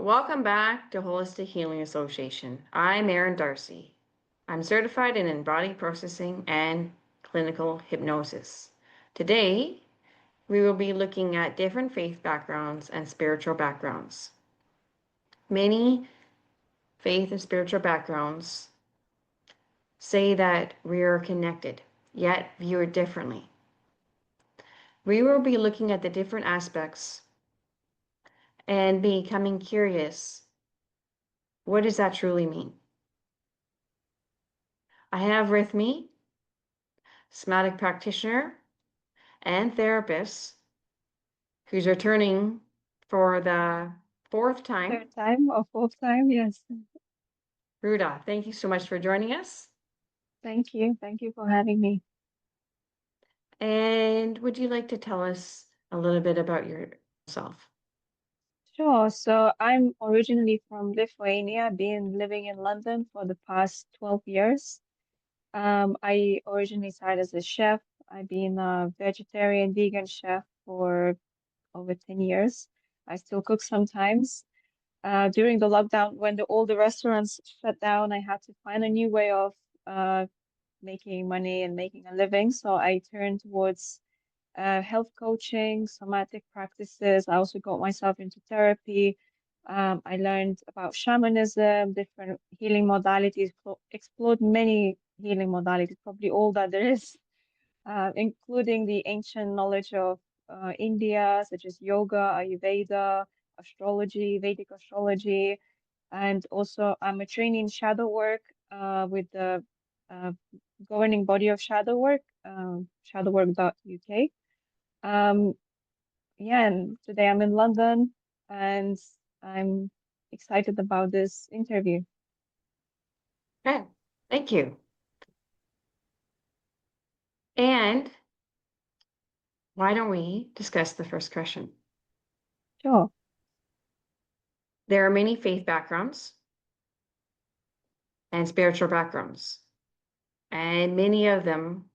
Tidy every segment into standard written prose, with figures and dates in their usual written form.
Welcome back to Holistic Healing Association. I'm Erin Darcy. I'm certified in embodied processing and clinical hypnosis. Today, we will be looking at different faith backgrounds and spiritual backgrounds. Many faith and spiritual backgrounds say that we are connected, yet viewed differently. We will be looking at the different aspects and becoming curious. What does that truly mean? I have with me somatic practitioner and therapist who's returning for the fourth time. Third time or fourth time, yes. Rūta, thank you so much for joining us. Thank you. Thank you for having me. And would you like to tell us a little bit about yourself? Sure. So I'm originally from Lithuania, been living in London for the past 12 years. I originally started as a chef. I've been a vegetarian, vegan chef for over 10 years. I still cook sometimes. During the lockdown, when all the restaurants shut down, I had to find a new way of making money and making a living. So I turned towards health coaching, somatic practices. I also got myself into therapy. I learned about shamanism, different healing modalities, explored many healing modalities, probably all that there is, including the ancient knowledge of India, such as yoga, Ayurveda, astrology, Vedic astrology, and also I'm a trainee in shadow work with the uh, governing body of shadow work, shadowwork.uk. Um, yeah, and today I'm in London and I'm excited about this interview. Okay, thank you. And why don't we discuss the first question? Sure. There are many faith backgrounds and spiritual backgrounds, and many of them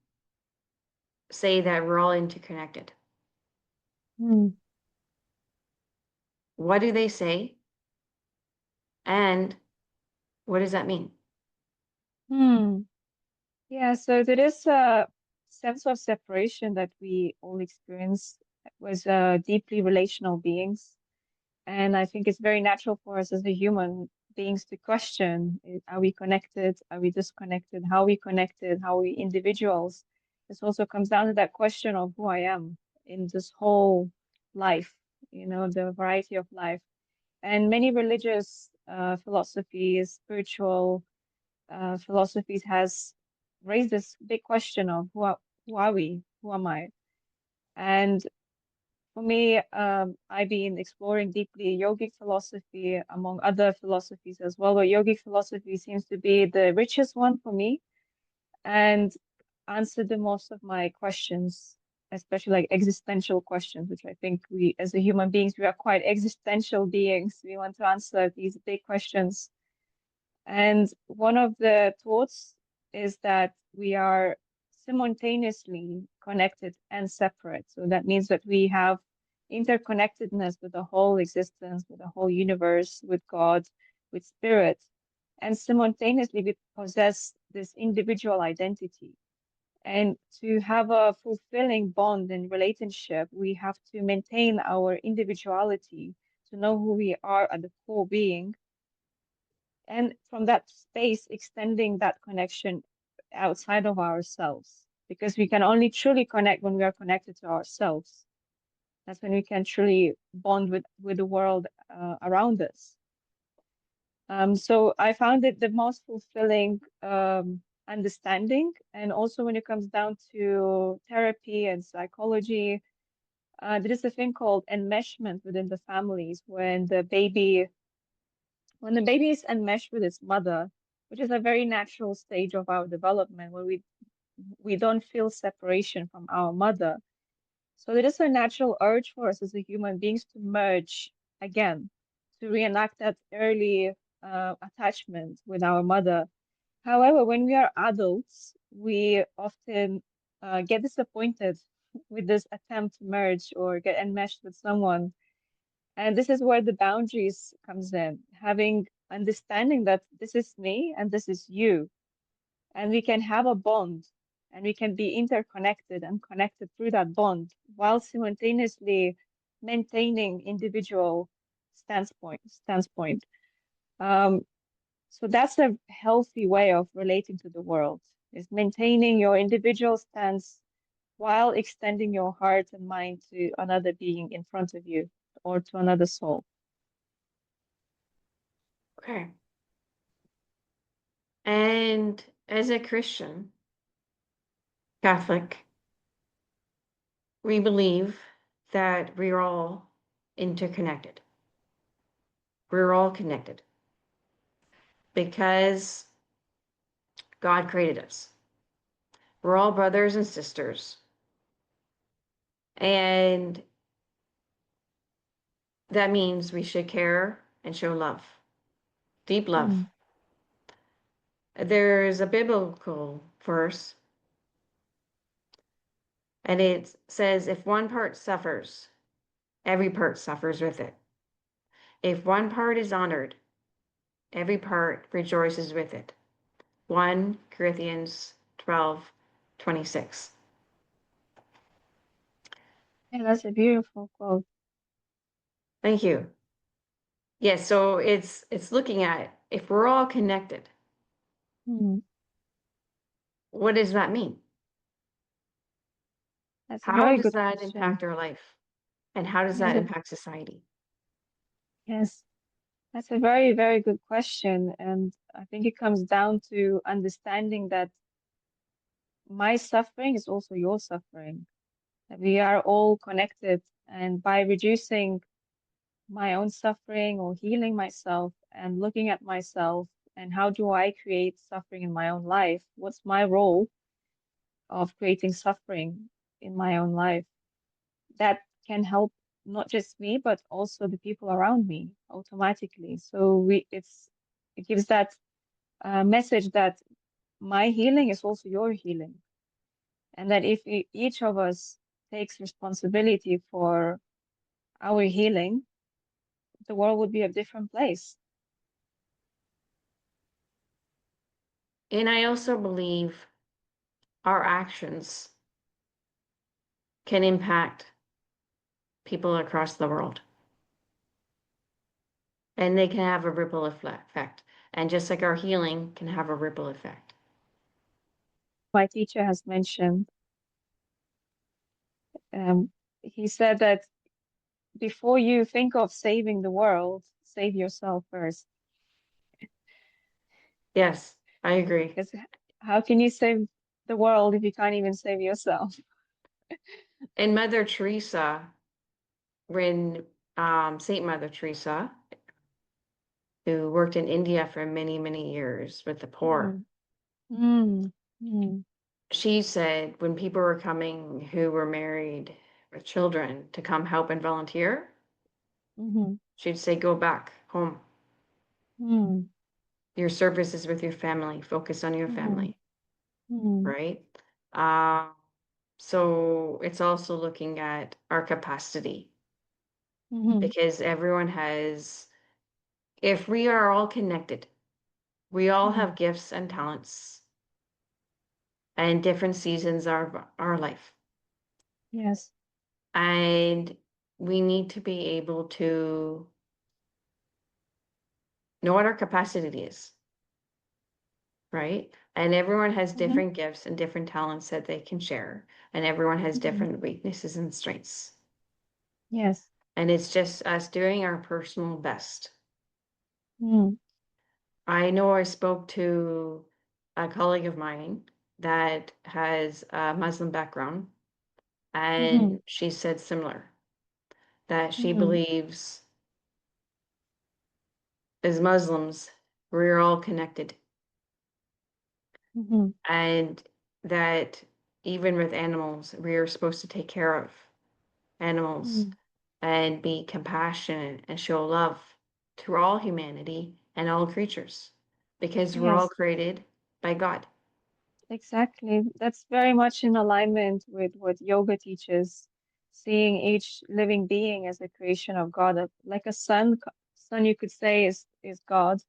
say that we're all interconnected. Hmm. What do they say? And what does that mean? Hmm. Yeah, so there is a sense of separation that we all experience as deeply relational beings. And I think it's very natural for us as a human beings to question, are we connected? Are we disconnected? How are we connected? How are we individuals? This also comes down to that question of who I am in this whole life, the variety of life. And many religious philosophies, spiritual philosophies has raised this big question of who are we? Who am I? And for me, I've been exploring deeply yogic philosophy among other philosophies as well, but yogic philosophy seems to be the richest one for me and answered the most of my questions, especially like existential questions, which I think we, as a human beings, we are quite existential beings. We want to answer these big questions. And one of the thoughts is that we are simultaneously connected and separate. So that means that we have interconnectedness with the whole existence, with the whole universe, with God, with spirit. And simultaneously, we possess this individual identity. And to have a fulfilling bond and relationship, we have to maintain our individuality to know who we are at the core being and from that space extending that connection outside of ourselves because we can only truly connect when we are connected to ourselves. That's when we can truly bond with the world around us. So I found it the most fulfilling understanding. And also when it comes down to therapy and psychology, there is a thing called enmeshment within the families when the baby is enmeshed with its mother, which is a very natural stage of our development where we don't feel separation from our mother. So there is a natural urge for us as a human beings to merge again, to reenact that early attachment with our mother. However, when we are adults, we often get disappointed with this attempt to merge or get enmeshed with someone And this is where the boundaries comes in, having understanding that this is me and this is you, and we can have a bond and we can be interconnected and connected through that bond while simultaneously maintaining individual standpoint. Um, so that's a healthy way of relating to the world, is maintaining your individual stance while extending your heart and mind to another being in front of you or to another soul. Okay. And as a Christian, Catholic, we believe that we're all interconnected. We're all connected because God created us. We're all brothers and sisters. And that means we should care and show love, deep love. Mm. There's a biblical verse, and it says, if one part suffers, every part suffers with it. If one part is honored, every part rejoices with it. 1 Corinthians 12:26. Yeah, that's a beautiful quote. Thank you. Yes, so it's looking at if we're all connected, Mm. what does that mean? That's a How very does good that question. impact our life? And how does Yes, that impact society? yes, that's a very, very good question. And I think it comes down to understanding that my suffering is also your suffering. That we are all connected. And by reducing my own suffering or healing myself and looking at myself and how do I create suffering in my own life? What's my role of creating suffering in my own life? That can help not just me, but also the people around me automatically. So it gives that message that my healing is also your healing, and that if each of us takes responsibility for our healing, the world would be a different place. And I also believe our actions can impact people across the world. And they can have a ripple effect. And just like our healing can have a ripple effect. My teacher has mentioned, he said that before you think of saving the world, save yourself first. Yes, I agree. Because how can you save the world if you can't even save yourself? And Mother Teresa, when Saint Mother Teresa, who worked in India for many, many years with the poor, Mm, mm, mm, she said when people were coming who were married with children to come help and volunteer, mhm, she'd say, go back home. mm, Your service is with your family. Focus on your mm, family, mm, right? Uh, so it's also looking at our capacity mhm, because everyone has, if we are all connected, we all mm. have gifts and talents and different seasons of our life. Yes. And we need to be able to know what our capacity is, right? And everyone has Mhm, different gifts and different talents that they can share, and everyone has mhm. different weaknesses and strengths. Yes. And it's just us doing our personal best. Mm, I know I spoke to a colleague of mine that has a Muslim background, mhm, and she said similar, that she mhm, believes as Muslims, we're all connected, mhm, and that even with animals, we are supposed to take care of animals mm. and be compassionate and show love to all humanity and all creatures because we're all Yes, created by God. exactly. That's very much in alignment with what yoga teaches. seeing each living being as a creation of God, like a sun. Sun, you could say, is God,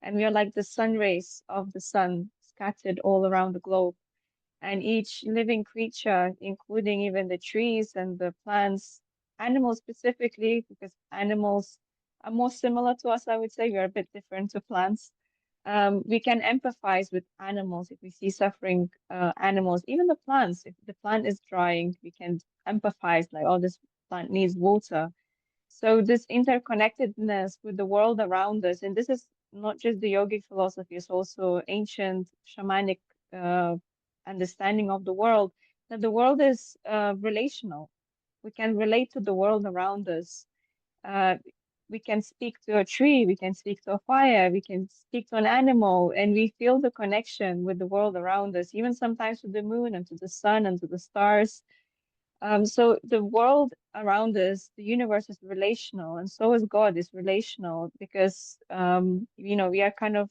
and we are like the sun rays of the sun scattered all around the globe. And each living creature, including even the trees and the plants, animals specifically, because animals are more similar to us, I would say. We are a bit different to plants. We can empathize with animals if we see suffering animals, even the plants. If the plant is drying, we can empathize, like, oh, this plant needs water. So this interconnectedness with the world around us, and this is not just the yogic philosophy, it's also ancient shamanic uh, understanding of the world, that the world is relational. We can relate to the world around us. Uh, we can speak to a tree, we can speak to a fire, we can speak to an animal, and we feel the connection with the world around us, even sometimes to the moon and to the sun and to the stars. So the world around us, the universe is relational, and so is God is relational because we are kind of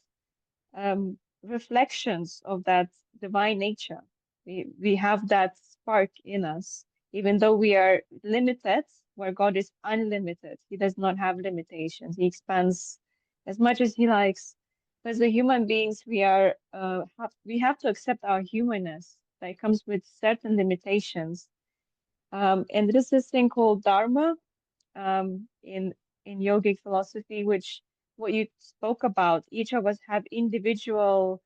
reflections of that divine nature. We have that spark in us, even though we are limited, where God is unlimited. He does not have limitations. He expands as much as he likes. As the human beings, we have to accept our humanness that comes with certain limitations. And there is this thing called Dharma in yogic philosophy, which what you spoke about, each of us have individual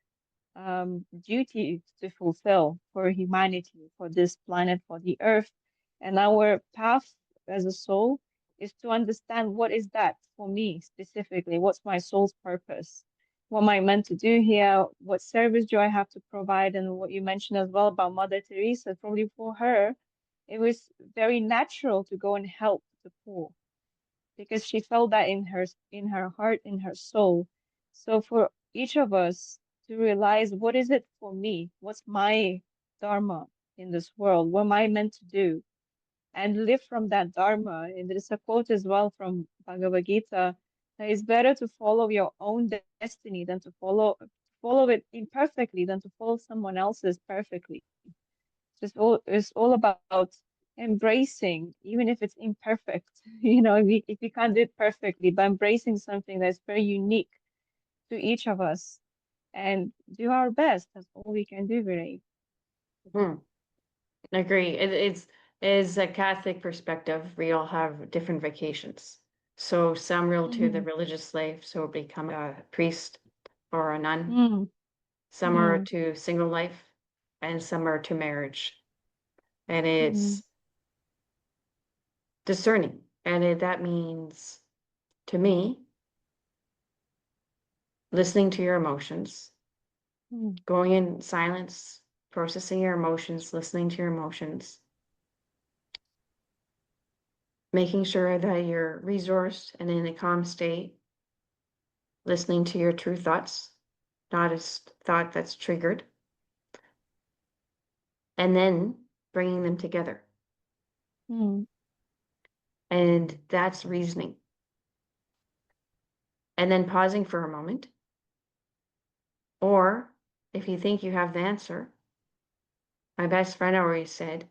duties to fulfill for humanity, for this planet, for the earth. And our path as a soul is to understand what is that for me specifically, what's my soul's purpose, what am I meant to do here, what service do I have to provide, and what you mentioned as well about Mother Teresa, probably for her, it was very natural to go and help the poor because she felt that in her heart, in her soul. So for each of us to realize what is it for me? What's my dharma in this world? What am I meant to do? And live from that dharma. And there is a quote as well from Bhagavad Gita that it's better to follow your own destiny than to follow it imperfectly than to follow someone else's perfectly. It's all about embracing, even if it's imperfect. If you can't do it perfectly, but embracing something that's very unique to each of us and do our best. That's all we can do, really. Hmm. Agree. It's is a Catholic perspective. We all have different vocations. So some rule to the Mm-hmm. religious life, so become a priest or a nun. Mm, Some are mm, to single life, and some are to marriage. And mm, it's discerning. And that means, to me, listening to your emotions, mm, going in silence, processing your emotions, listening to your emotions, making sure that you're resourced and in a calm state, listening to your true thoughts, not a thought that's triggered, and then bringing them together. mm, And that's reasoning. And then pausing for a moment. Or if you think you have the answer, my best friend always said,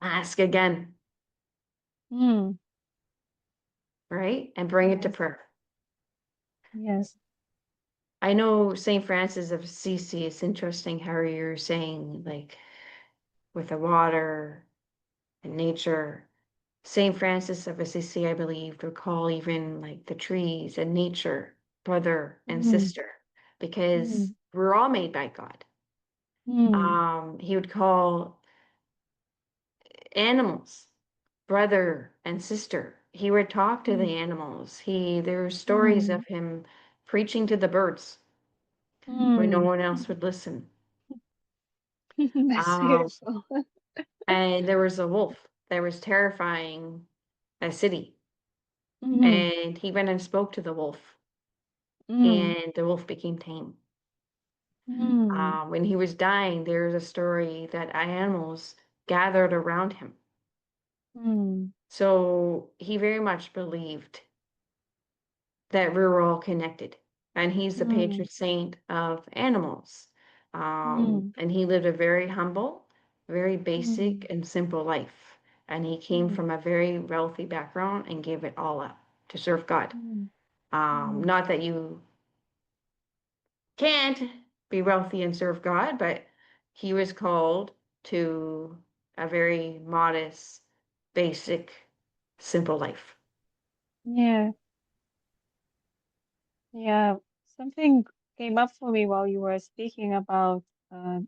ask again, mm. right? And bring it to Yes, prayer. yes. I know St. Francis of Assisi, it's interesting how you're saying, like, with the water and nature. St. Francis of Assisi, I believe, would call even like the trees and nature brother and Mm, sister because mm, we're all made by God. mm, He would call animals brother and sister. He would talk to the mm, animals. There's stories mm, of him preaching to the birds when no mm. one else would listen. That's Um, beautiful. and there was a wolf that was terrifying a city. Mm, And he went and spoke to the wolf, mm, and the wolf became tame. mm, When he was dying, there's a story that animals gathered around him. mm, So he very much believed that we were all connected. And he's the mm, patron saint of animals. mm, And he lived a very humble very basic Mm, and simple life. And he came mm, from a very wealthy background and gave it all up to serve God. mm, mm. Not that you can't be wealthy and serve God, but he was called to a very modest, basic, simple life. Yeah, yeah. Something came up for me while you were speaking about, uh,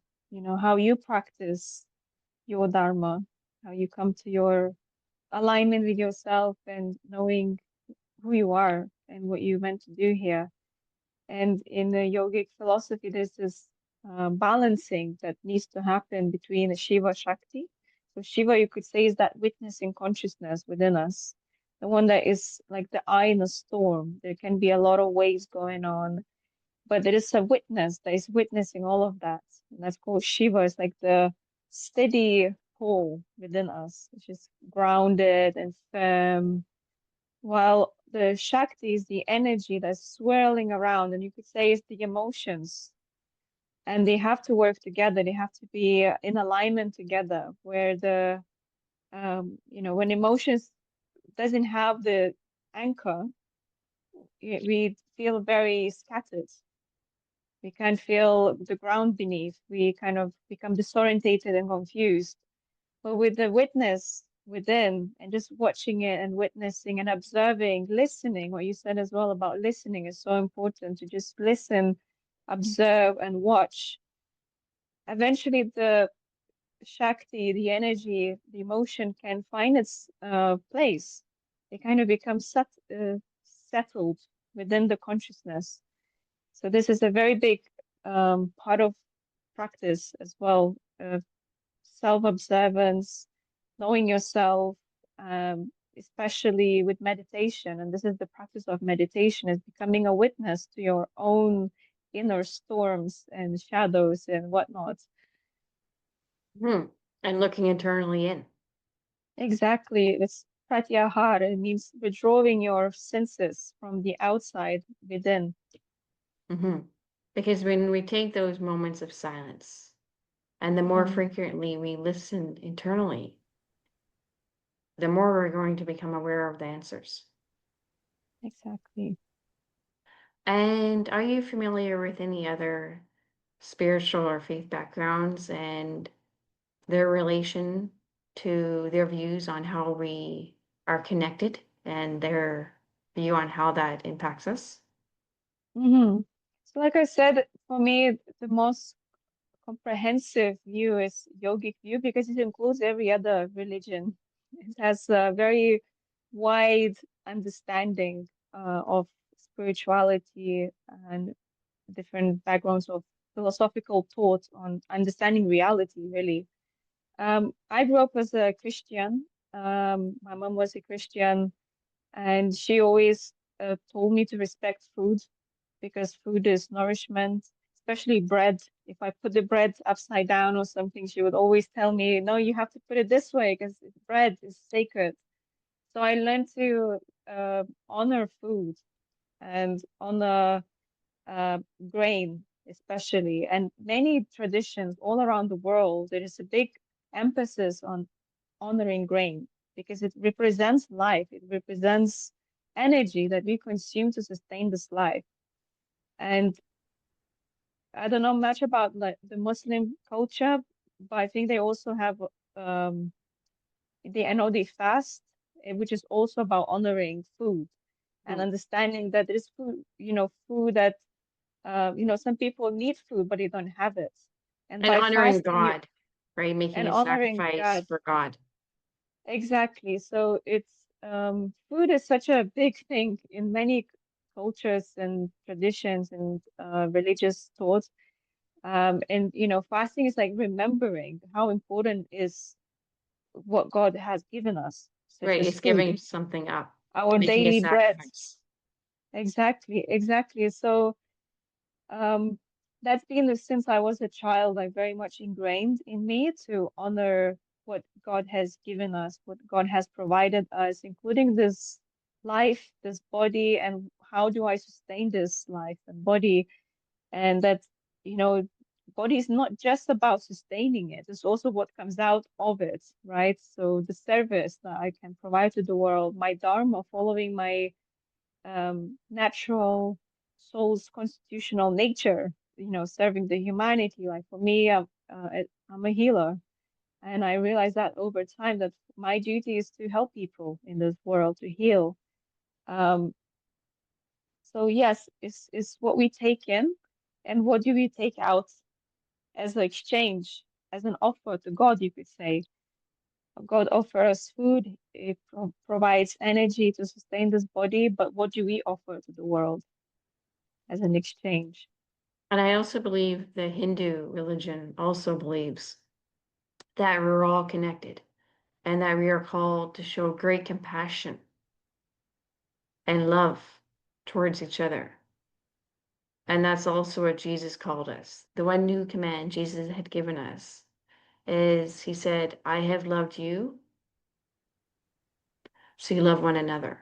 how you practice your dharma, how you come to your alignment with yourself and knowing who you are and what you're meant to do here. And in the yogic philosophy, there's this balancing that needs to happen between the Shiva Shakti. So Shiva, you could say, is that witnessing consciousness within us, the one that is like the eye in a storm. There can be a lot of waves going on, but there is a witness that is witnessing all of that. And that's called Shiva. It's like the steady pole within us, which is grounded and firm, while the Shakti is the energy that's swirling around, and you could say it's the emotions, and they have to work together. They have to be in alignment together, where when emotions doesn't have the anchor, we feel very scattered. We can't feel the ground beneath. We kind of become disorientated and confused. But with the witness within and just watching it and witnessing and observing, listening, what you said as well about listening is so important to just listen, observe, and watch. Eventually, the Shakti, the energy, the emotion can find its place. It kind of becomes settled within the consciousness. So, this is a very big part of practice as well. Self-observance, knowing yourself, especially with meditation. And this is the practice of meditation, is becoming a witness to your own inner storms and shadows and whatnot. Hmm. And looking internally in. Exactly. It's pratyahara. It means withdrawing your senses from the outside within. Hmm. Because when we take those moments of silence, and the more Mm, frequently we listen internally, the more we're going to become aware of the answers. exactly. And are you familiar with any other spiritual or faith backgrounds and their relation to their views on how we are connected and their view on how that impacts us? Hmm. So, like I said, for me, the most comprehensive view is yogic view because it includes every other religion. It has a very wide understanding of spirituality and different backgrounds of philosophical thought on understanding reality, really. I grew up as a Christian. My mom was a Christian, and she always told me to respect food because food is nourishment, especially bread. If I put the bread upside down or something, she would always tell me, no, you have to put it this way because bread is sacred. So I learned to honor food and honor grain, especially. And many traditions all around the world, there is a big emphasis on honoring grain because it represents life, it represents energy that we consume to sustain this life. And I don't know much about like the Muslim culture, but I think they also have um I know they fast, which is also about honoring food and Mhm. understanding that there is food, food that some people need food but they don't have it. And And by honoring fasting you God, right? Making and a honoring sacrifice God. for God. Exactly. So it's food is such a big thing in many cultures and traditions and religious thoughts. And fasting is like remembering how important is what God has given us, such Right, as it's food, giving something up, our making a daily bread. sacrifice. Exactly, exactly. So um, that's been since I was a child, like very much ingrained in me to honor what God has given us, what God has provided us, including this life, this body, and how do I sustain this life and body, and that, you know, body is not just about sustaining it, it's also what comes out of it, right? So the service that I can provide to the world, my dharma, following my natural soul's constitutional nature, serving the humanity. Like for me, I'm a healer. And I realized that over time that my duty is to help people in this world to heal. Um, so yes, it's what we take in and what do we take out as an exchange, as an offer to God, you could say. God offers us food, it provides energy to sustain this body, but what do we offer to the world as an exchange? And I also believe the Hindu religion also believes that we're all connected and that we are called to show great compassion and love towards each other. And that's also what Jesus called us. The one new command Jesus had given us is he said, I have loved you, so you love one another.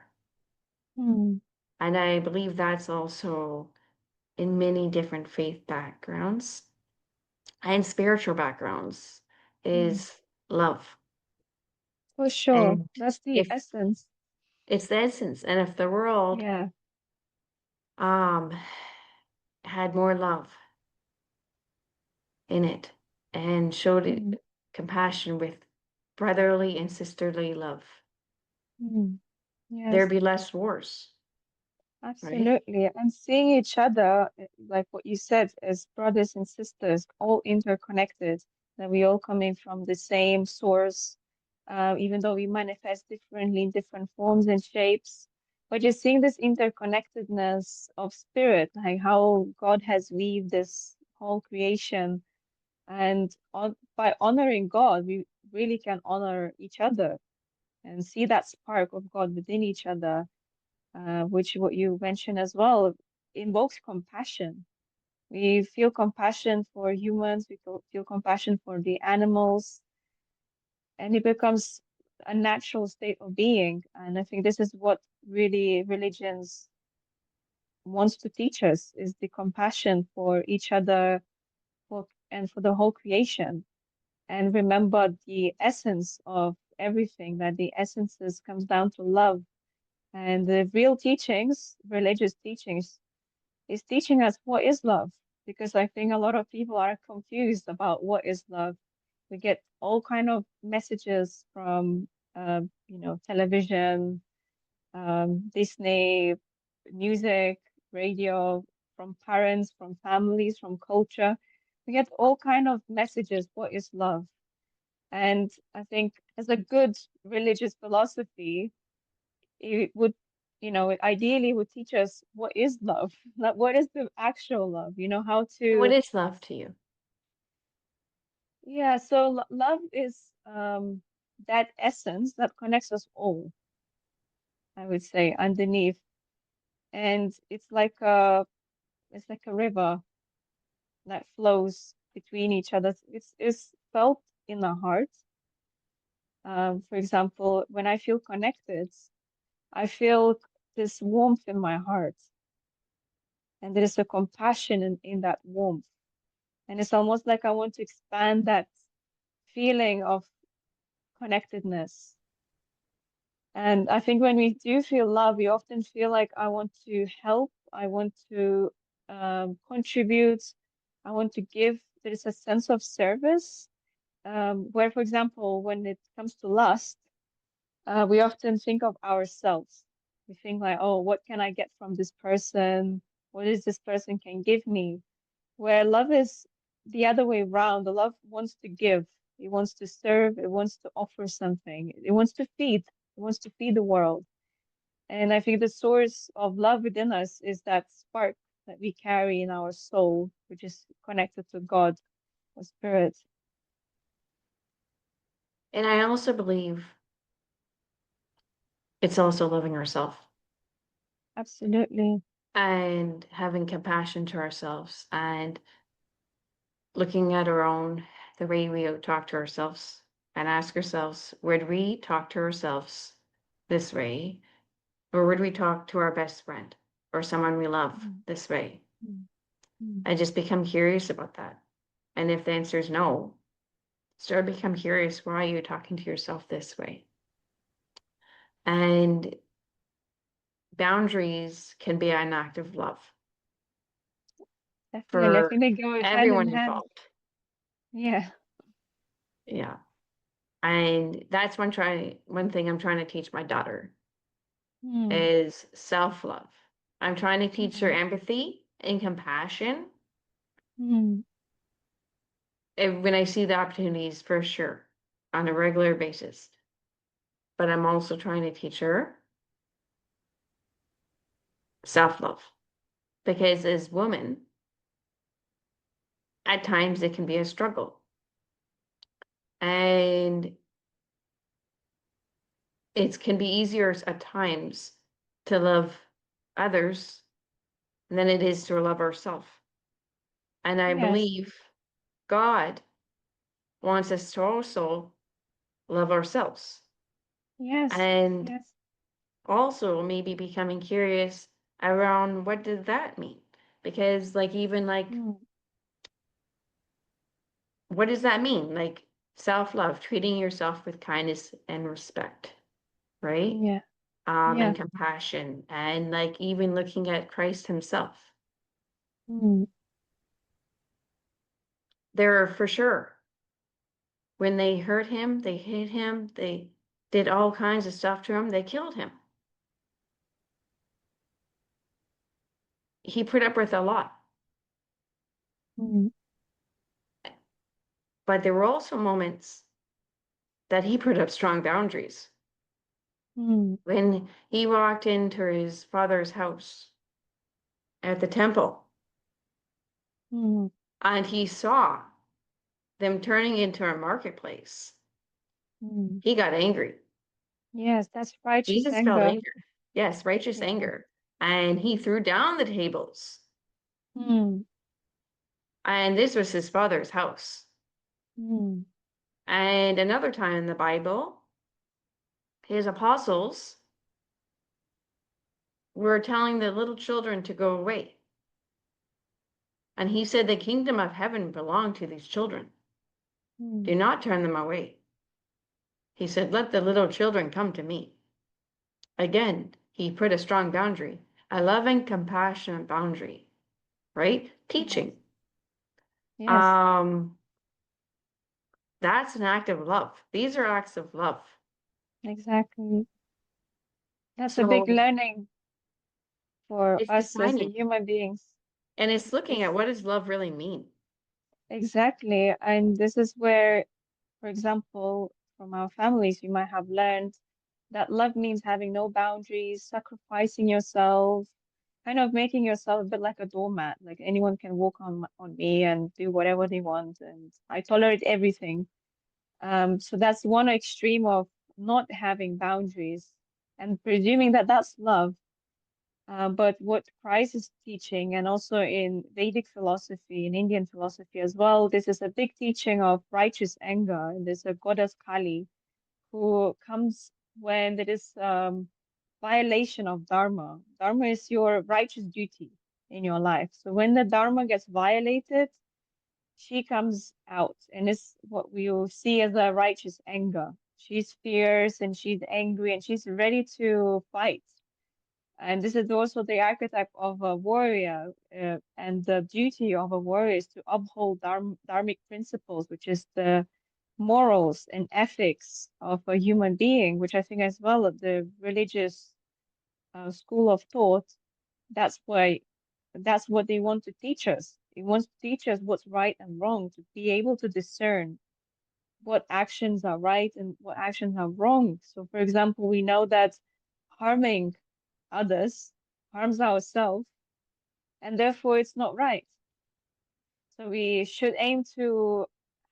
Hmm. And I believe that's also in many different faith backgrounds and spiritual backgrounds Hmm. is love. For sure. And That's the if essence. it's the essence, and if the world Yeah. um had more love in it and showed Hmm. it compassion with brotherly and sisterly love, Hmm. there'd Yes. be less wars, right? Absolutely. And seeing each other, like what you said, as brothers and sisters, all interconnected, that we all coming from the same source, even though we manifest differently in different forms and shapes. But just seeing this interconnectedness of spirit, like how God has weaved this whole creation, and by honoring God, we really can honor each other and see that spark of God within each other, which what you mentioned as well invokes compassion. We feel compassion for humans, we feel compassion for the animals, and it becomes a natural state of being. And I think this is what really religions wants to teach us is the compassion for each other and for the whole creation. And remember the essence of everything, that the essences comes down to love. And the real teachings, religious teachings, is teaching us what is love, because I think a lot of people are confused about what is love. We get all kind of messages from television, Disney, music, radio, from parents, from families, from culture. We get all kind of messages what is love. And I think as a good religious philosophy, it would, it ideally would teach us what is love, like what is the actual love, how And what to, is love to you? yeah, so love is that essence that connects us all, I would say, underneath. And it's like a river that flows between each other. It's felt in the heart. For example, when I feel connected, I feel this warmth in my heart, and there is a compassion in that warmth. And it's almost like I want to expand that feeling of connectedness. And I think when we do feel love, we often feel like I want to help, I want to contribute, I want to give. There is a sense of service, where, for example, when it comes to lust, we often think of ourselves. We think like, oh, what can I get from this person? What is this person can give me? Where love is the other way around. The love wants to give. It wants to serve. It wants to offer something. It wants to feed. It wants to feed the world. And I think the source of love within us is that spark that we carry in our soul, which is connected to God or spirit. And I also believe it's also loving ourselves Absolutely. and having compassion to ourselves and looking at our own, the way we talk to ourselves and ask ourselves, would we talk to ourselves this way? Or would we talk to our best friend or someone we love Mm, this way? mm, mm. I just become curious about that. And if the answer is no, start to become curious. Why are you talking to yourself this way? And boundaries can be an act of love Definitely. I for think they go hand in everyone hand. involved. Yeah. Yeah. And that's one thing I'm trying to teach my daughter Hmm. is self-love. I'm trying to teach her Hmm. empathy and compassion Hmm. when I see the opportunities, for sure, on a regular basis. But I'm also trying to teach her self-love because as women, at times it can be a struggle. And it can be easier at times to love others than it is to love ourselves. And I Yes. believe God wants us to also love ourselves. Yes. And Yes. also maybe becoming curious around what did that mean? Because even Hmm. what does that mean? Like self-love, treating yourself with kindness and respect, right? Yeah. And Yeah. compassion and even looking at Christ himself. Hmm. There are for sure when they hurt him, they hit him, they did all kinds of stuff to him, they killed him. He put up with a lot. Hmm. But there were also moments that he put up strong boundaries. Hmm. When he walked into his father's house at the temple Hmm. and he saw them turning into a marketplace, Hmm. he got angry. Yes, that's righteous Jesus felt anger. anger. Yes, righteous Yeah. anger. And he threw down the tables. Hmm. And this was his father's house. Hmm. And another time in the Bible, his apostles were telling the little children to go away. And he said, the kingdom of heaven belonged to these children. Hmm. Do not turn them away. He said, let the little children come to me. Again, he put a strong boundary, a loving, compassionate boundary, right? Yes. Teaching. Yes. Um, that's an act of love. These are acts of love. Exactly. That's a big So learning for it's us as a defining, human beings. and it's looking at It's what does love really mean. exactly. And this is where, for example, from our families, you might have learned that love means having no boundaries, sacrificing yourself, kind of making yourself a bit like a doormat. Like anyone can walk on me and do whatever they want, and I tolerate everything. So that's one extreme of not having boundaries and presuming that that's love. But what Christ is teaching, and also in Vedic philosophy, in Indian philosophy as well, this is a big teaching of righteous anger. And there's a goddess Kali who comes when there is violation of Dharma. Dharma is your righteous duty in your life. So when the Dharma gets violated, she comes out, and it's what we will see as a righteous anger. She's fierce and she's angry and she's ready to fight. And this is also the archetype of a warrior, and the duty of a warrior is to uphold dharmic principles, which is the morals and ethics of a human being, which I think as well the religious school of thought, that's why that's what they want to teach us. It wants to teach us what's right and wrong, to be able to discern what actions are right and what actions are wrong. So, for example, we know that harming others harms ourselves, and therefore it's not right. So we should aim to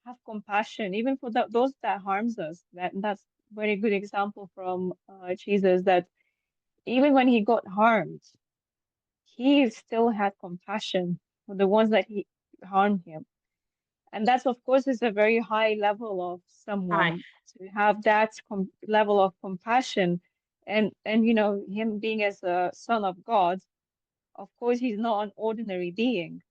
have compassion, even for those that harms us. That's very good example from Jesus. That even when he got harmed, he still had compassion for the ones that he harmed him. And that's, of course, is a very high level of Hi. someone to have that level of compassion. And you know, him being as a son of God, of course, he's not an ordinary being.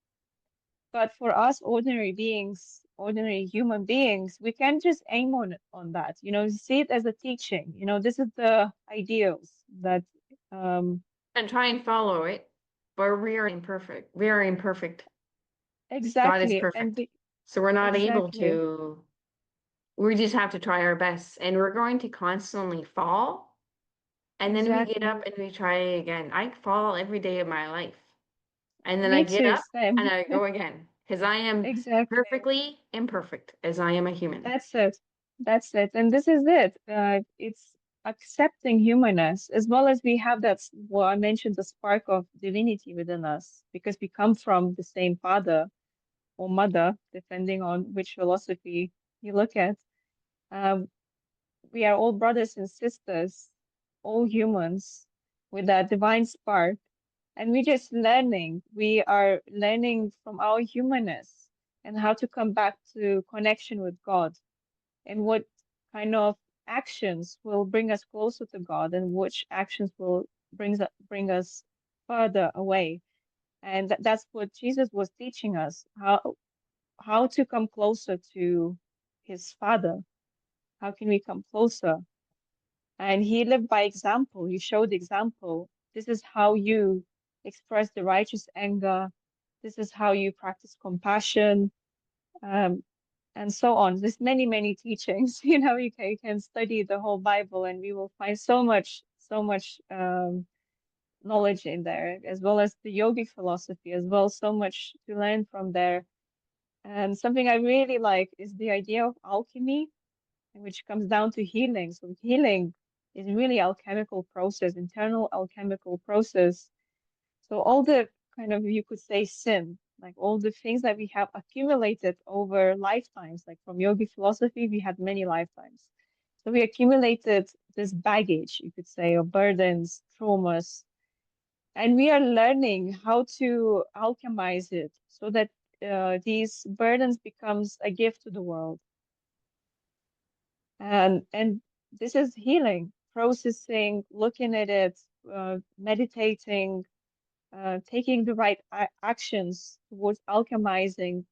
But for us ordinary beings, ordinary human beings, we can just aim on that, see it as a teaching. This is the ideals that um And try and follow it, but we are imperfect. We are imperfect. God is exactly and perfect. So we're not able exactly, to, we just have to try our best. And we're going to constantly fall. And then we get up exactly. and we try again. I fall every day of my life. And then I Me get too, up and same. I go again. Because I am Exactly. perfectly imperfect as I am a human. That's it. That's it. And this is it. It's accepting humanness as well as we have that, well, I mentioned the spark of divinity within us because we come from the same father or mother, depending on which philosophy you look at. Um, we are all brothers and sisters, all humans with that divine spark. And we're just learning. We are learning from our humanness and how to come back to connection with God and what kind of actions will bring us closer to God and which actions will bring us further away. And that's what Jesus was teaching us, how to come closer to his Father. How can we come closer? And he lived by example. He showed example. This is how you express the righteous anger. This is how you practice compassion. Um, and so on. There's many, many teachings. You can study the whole Bible, and we will find so much knowledge in there, as well as the yogic philosophy, as well. So much to learn from there. And something I really like is the idea of alchemy, which comes down to healing. So healing is really alchemical process, internal alchemical process. So all the kind of, you could say, sin, like all the things that we have accumulated over lifetimes, like from yogi philosophy, we had many lifetimes. So we accumulated this baggage, you could say, of burdens, traumas, and we are learning how to alchemize it so that these burdens becomes a gift to the world. And this is healing, processing, looking at it, meditating, taking the right actions towards alchemizing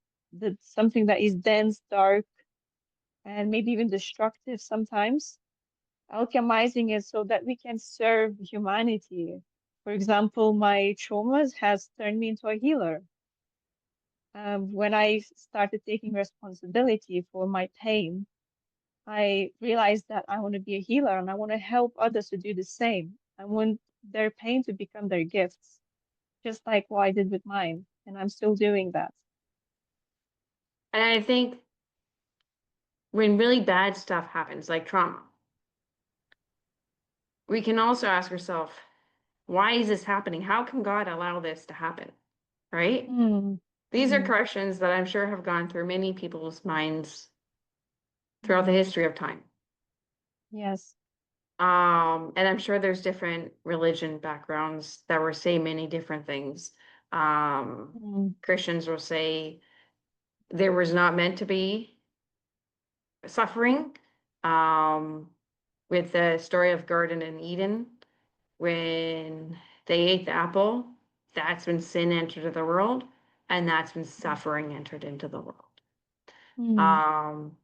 something that is dense, dark, and maybe even destructive sometimes. Alchemizing it so that we can serve humanity. For example, my traumas has turned me into a healer. When I started taking responsibility for my pain, I realized that I want to be a healer and I want to help others to do the same. I want their pain to become their gifts, just like what I did with mine. And I'm still doing that. And I think when really bad stuff happens, like trauma, we can also ask ourselves, why is this happening? How can God allow this to happen? Right? Mm, These are mm, questions that I'm sure have gone through many people's minds throughout the mm. history of time. Yes. And I'm sure there's different religion backgrounds that will say many different things. Mm, Christians will say there was not meant to be suffering. Um, with the story of Garden and Eden, when they ate the apple, that's when sin entered the world, and that's when mm, suffering entered into the world. mm, Um,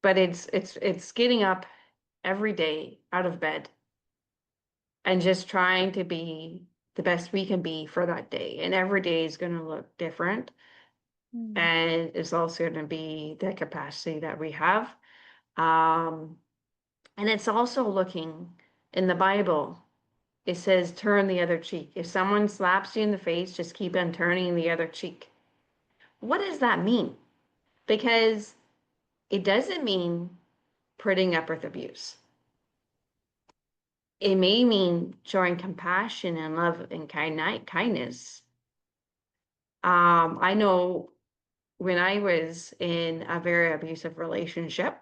but it's getting up every day out of bed and just trying to be the best we can be for that day. And every day is going to look different. mm, And it's also going to be the capacity that we have. Um, and it's also looking in the Bible, it says turn the other cheek. If someone slaps you in the face, just keep on turning the other cheek. What does that mean? Because it doesn't mean putting up with abuse. It may mean showing compassion and love and kindness. I know when I was in a very abusive relationship,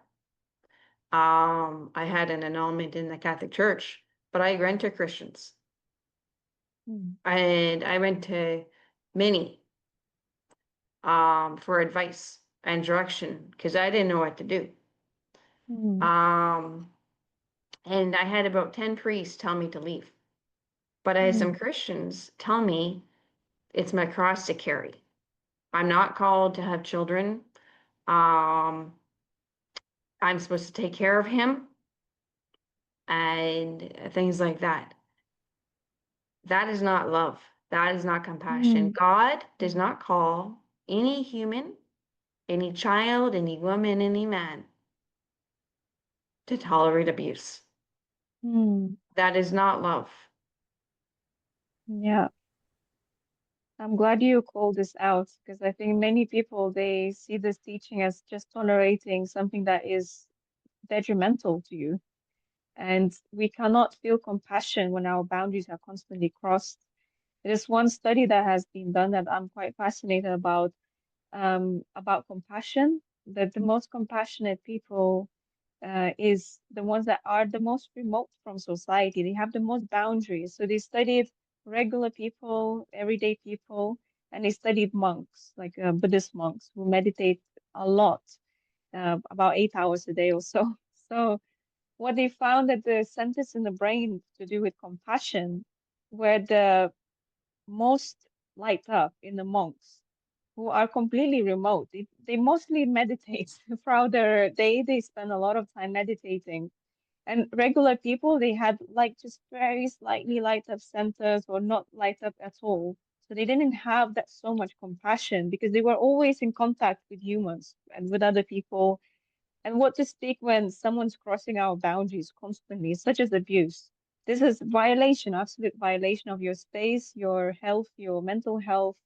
I had an annulment in the Catholic Church, but I went to Christians mm, and I went to many for advice and direction because I didn't know what to do. mm, Um, and I had about 10 priests tell me to leave. But I had some mm, Christians tell me It's my cross to carry. I'm not called to have children. Um, I'm supposed to take care of him and things like that. That is not love. That is not compassion. Mm. God does Mm. not call any human, any child, any woman, any man to tolerate abuse. Mm. That is not love. Yeah. I'm glad you called this out because I think many people they see this teaching as just tolerating something that is detrimental to you. And we cannot feel compassion when our boundaries are constantly crossed. There's one study that has been done that I'm quite fascinated about compassion, that the most compassionate people is the ones that are the most remote from society. They have the most boundaries. So they studied regular people, everyday people, and they studied monks, like Buddhist monks who meditate a lot, about 8 hours a day or so. So what they found that the centers in the brain to do with compassion were the most light up in the monks who are completely remote. They mostly meditate throughout their day. They spend a lot of time meditating. And regular people, they had like just very slightly light up centers or not light up at all. So they didn't have that so much compassion because they were always in contact with humans and with other people. And what to speak when someone's crossing our boundaries constantly, such as abuse. This is violation, absolute violation of your space, your health, your mental health,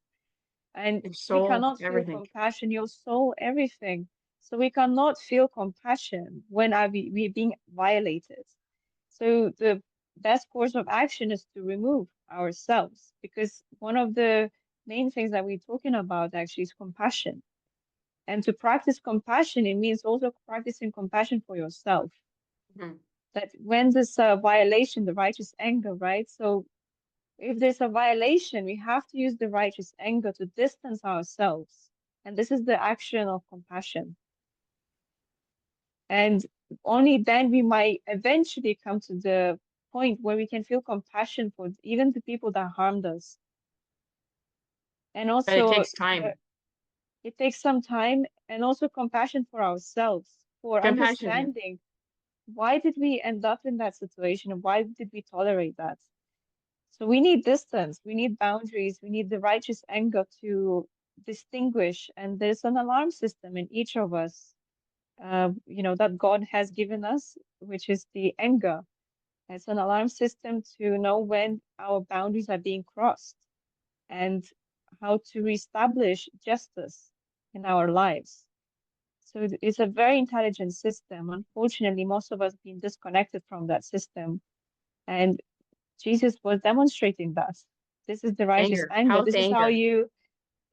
and Your we soul, cannot feel everything. compassion, your soul, everything. So we cannot feel compassion when we being violated. So the best course of action is to remove ourselves because one of the main things that we're talking about actually is compassion. And to practice compassion, it means also practicing compassion for yourself. Mhm. That when there's a violation, the righteous anger, right? So if there's a violation, we have to use the righteous anger to distance ourselves. And this is the action of compassion. And only then we might eventually come to the point where we can feel compassion for even the people that harmed us. And But it also, takes time. it takes some time and also compassion for ourselves, for Compassion, yeah. understanding why did we end up in that situation and why did we tolerate that? So we need distance, we need boundaries, we need the righteous anger to distinguish. And there's an alarm system in each of us, that God has given us, which is the anger. It's an alarm system to know when our boundaries are being crossed and how to reestablish justice in our lives. So it's a very intelligent system. Unfortunately, most of us been disconnected from that system. And Jesus was demonstrating that. This is the righteous Anger, anger. This healthy is how anger. you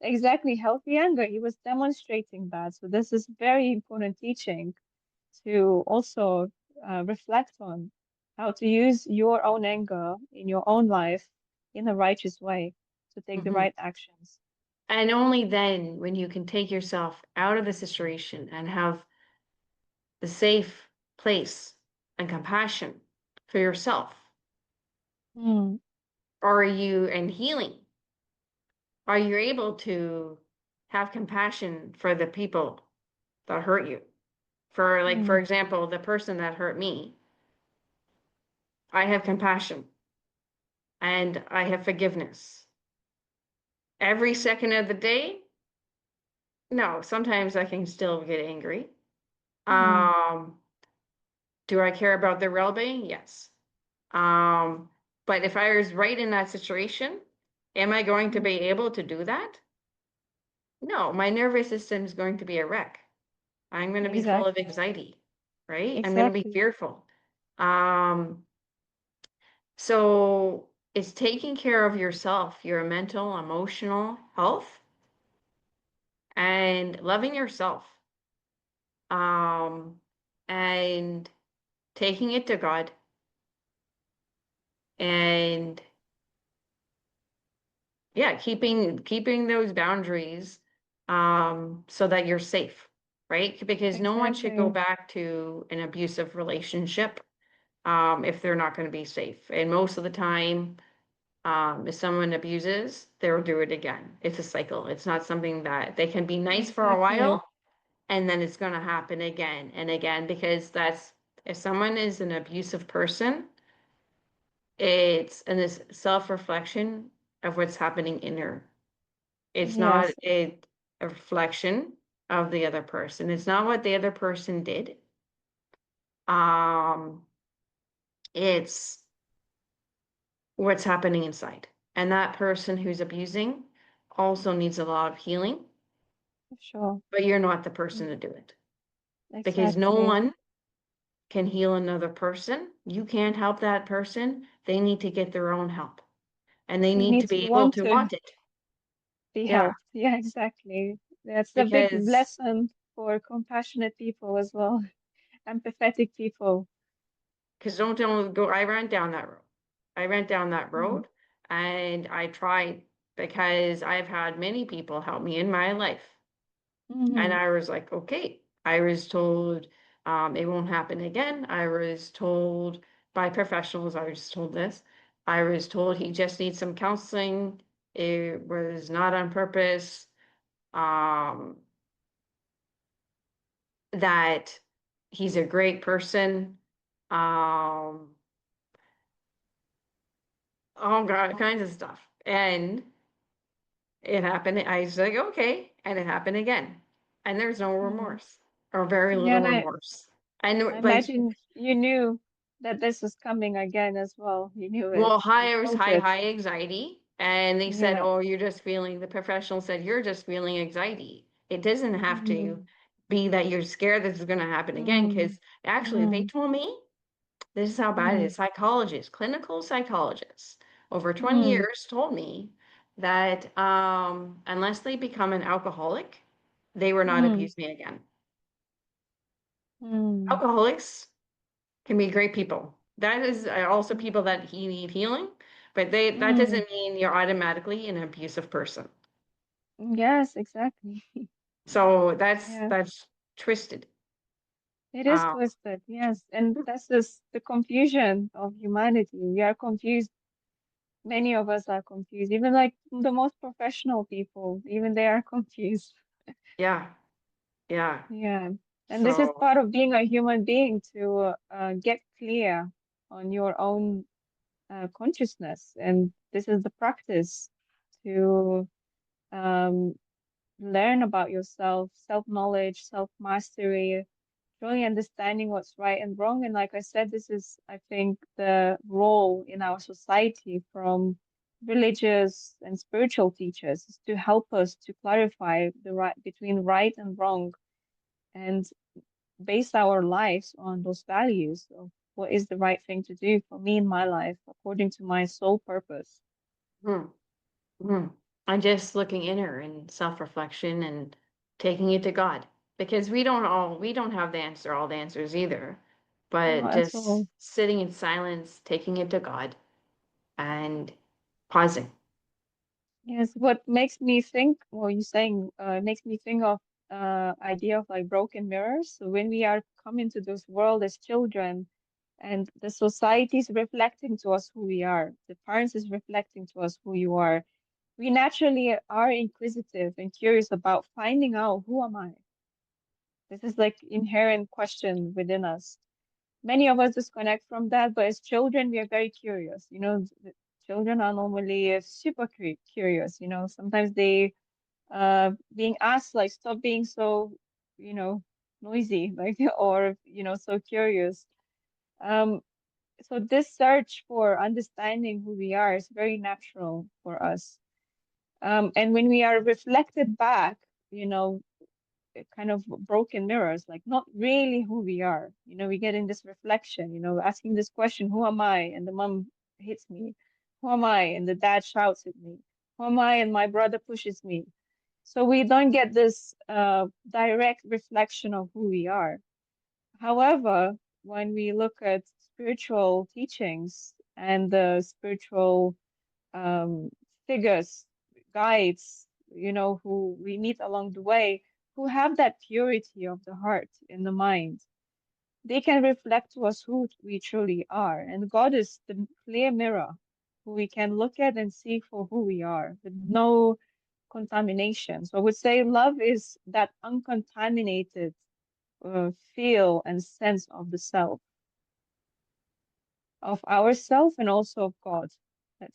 exactly healthy anger. He was demonstrating that. So this is very important teaching to also reflect on how to use your own anger in your own life in a righteous way to take the Hmm. right actions. And only then, when you can take yourself out of the situation and have the safe place and compassion for yourself, Mm. are you, and healing, are you able to have compassion for the people that hurt you? For, like, for Mm. example, the person that hurt me, I have compassion and I have forgiveness. Every second of the day, no, sometimes I can still get angry. Mm. Um, do I care about their well-being? Yes. Um, but if I was right in that situation, am I going to Mm. be able to do that? No, my nervous system is going to be a wreck. I'm going to be full of Exactly. anxiety, right? I'm going to be Exactly. fearful. Um, so it's taking care of yourself, your mental, emotional health, and loving yourself, um, and taking it to God and yeah, keeping those boundaries so that you're safe, right? Because no one should go Exactly. back to an abusive relationship if they're not going to be safe. And most of the time, If someone abuses, they'll do it again. It's a cycle. It's not something that they can be nice for a Exactly. while and then it's going to happen again and again because that's if someone is an abusive person, it's and this self-reflection of what's happening in her. It's not Yes. a reflection of the other person. It's not what the other person did. Um, it's what's happening inside. And that person who's abusing also needs a lot of healing, For sure. but you're not the person Mm, to do it because no exactly. one can heal another person. You can't help that person. They need to get their own help and they They need need to to be able want to to want it. be Yeah, helped. Yeah, exactly. That's a big because lesson for compassionate people as well, empathetic people. don't go. I ran down that road. I went down that Mm. road and I tried because I've had many people help me in my life. And Hmm. I was like, okay. I was told it won't happen again. I was told by professionals, I was told this. I was told he just needs some counseling. It was not on purpose. Um, that he's a great person. Um, all kinds of stuff. And it happened. I was like, okay. And it happened again. And there's no Hmm. remorse or very Yeah, little and remorse. I And like, imagine you knew that this was coming again as well. You knew it. well, You high, it was felt it. high anxiety. And they said, Yeah. oh, you're just feeling, the professional said, you're just feeling anxiety. It doesn't have to Mm. be that you're scared this is going to happen again. Because Mm. actually, they Mm. told me this is how bad it Mm. is. Psychologists, clinical psychologists, over 20 Mm. years told me that unless they become an alcoholic, they will not Mm. abuse me again. Mm. Alcoholics can be great people. That is also Mm. people that he need healing, but they that Mm. doesn't mean you're automatically an abusive person. Yes, exactly. So Yeah. that's twisted. It is Um, twisted, yes. And that's just the confusion of humanity. We are confused. Many of us are confused. Even like the most professional people, even they are confused. yeah, yeah. Yeah. And this is So part of being a human being to get clear on your own consciousness. And this is the practice to um, learn about yourself, self-knowledge, self-mastery, really understanding what's right and wrong. And like I said, this is, I think, the role in our society from religious and spiritual teachers is to help us to clarify the right between right and wrong and base our lives on those values of what is the right thing to do for me in my life according to my soul purpose. hmm, hmm. I'm just looking inner and self-reflection and taking it to God because we don't have all the answers either, but Not at just all. sitting in silence, taking it to God and pausing. Yes, what makes me think, well, you're saying, makes me think of idea of like broken mirrors. So when we are coming to this world as children, and the society is reflecting to us who we are, the parents is reflecting to us who you are. We naturally are inquisitive and curious about finding out who am I? This is like inherent question within us. Many of us disconnect from that, but as children, we are very curious. You know, children are normally super curious. You know, sometimes they being asked like stop being so, you know, noisy, like or so curious. Um, so this search for understanding who we are is very natural for us. And when we are reflected back, you know, kind of broken mirrors, like not really who we are. You know, we get in this reflection, asking this question, who am I? And the mom hits me. Who am I? And the dad shouts at me. Who am I? And my brother pushes me. So we don't get this direct reflection of who we are. However, when we look at spiritual teachings and the spiritual um, figures, guides, who we meet along the way, who have that purity of the heart and the mind. They can reflect to us who we truly are. And God is the clear mirror. who we can look at and see for who we are with no contamination. So I would say love is that uncontaminated feel and sense of the self, of ourself and also of God, that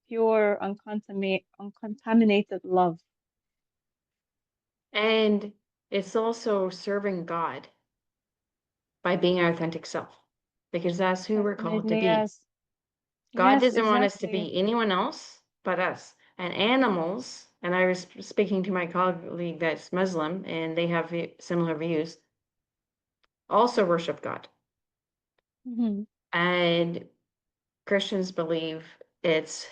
pure, uncontaminated love. And it's also serving God by being our authentic self, because that's who we're called to Definitely, be. yes. God Yes, doesn't want us to exactly. be anyone else but us. And animals, and I was speaking to my colleague that's Muslim, and they have similar views, also worship God. Hmm. And Christians believe it's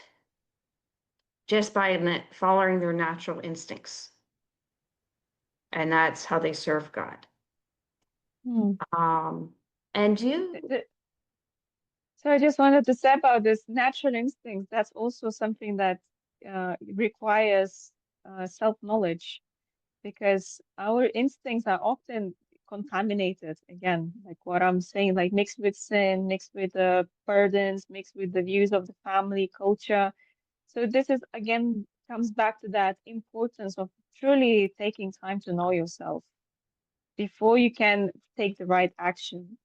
just by following their natural instincts. And that's how they serve God. Hmm. Um, and you, So I just wanted to say about this natural instinct. That's also something that requires self-knowledge, because our instincts are often contaminated. Again, like what I'm saying, like mixed with sin, mixed with burdens, mixed with the views of the family, culture. So this is again comes back to that importance of truly taking time to know yourself before you can take the right action,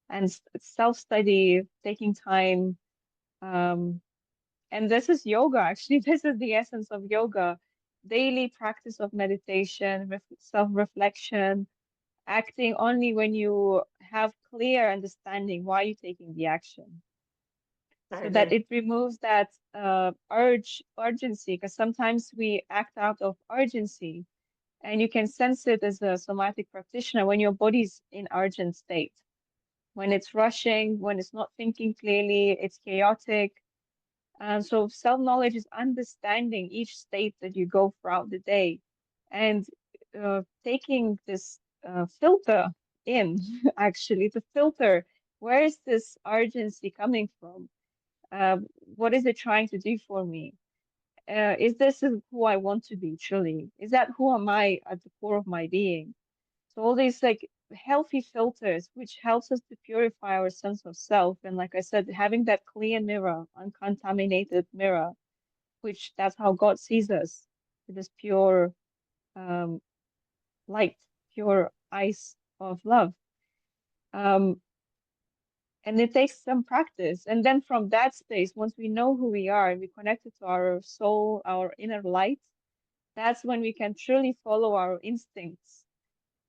and self-study, taking time. Um, and this is yoga, actually. This is the essence of yoga. Daily practice of meditation, self-reflection, acting only when you have clear understanding why you're taking the action. I So that agree. it removes that urgency, because sometimes we act out of urgency, and you can sense it as a somatic practitioner when your body's in urgent state, when it's rushing, when it's not thinking clearly, it's chaotic. So self-knowledge is understanding each state that you go throughout the day, and taking this filter in, actually, to filter where is this urgency coming from? Uh, what is it trying to do for me? Is this who I want to be truly? Is that who am I at the core of my being? So all these like healthy filters, which helps us to purify our sense of self. And like I said, having that clear mirror, uncontaminated mirror, which that's how God sees us, with this pure um, light, pure eyes of love. Um, and it takes some practice. And then from that space, once we know who we are and we connect it to our soul, our inner light, that's when we can truly follow our instincts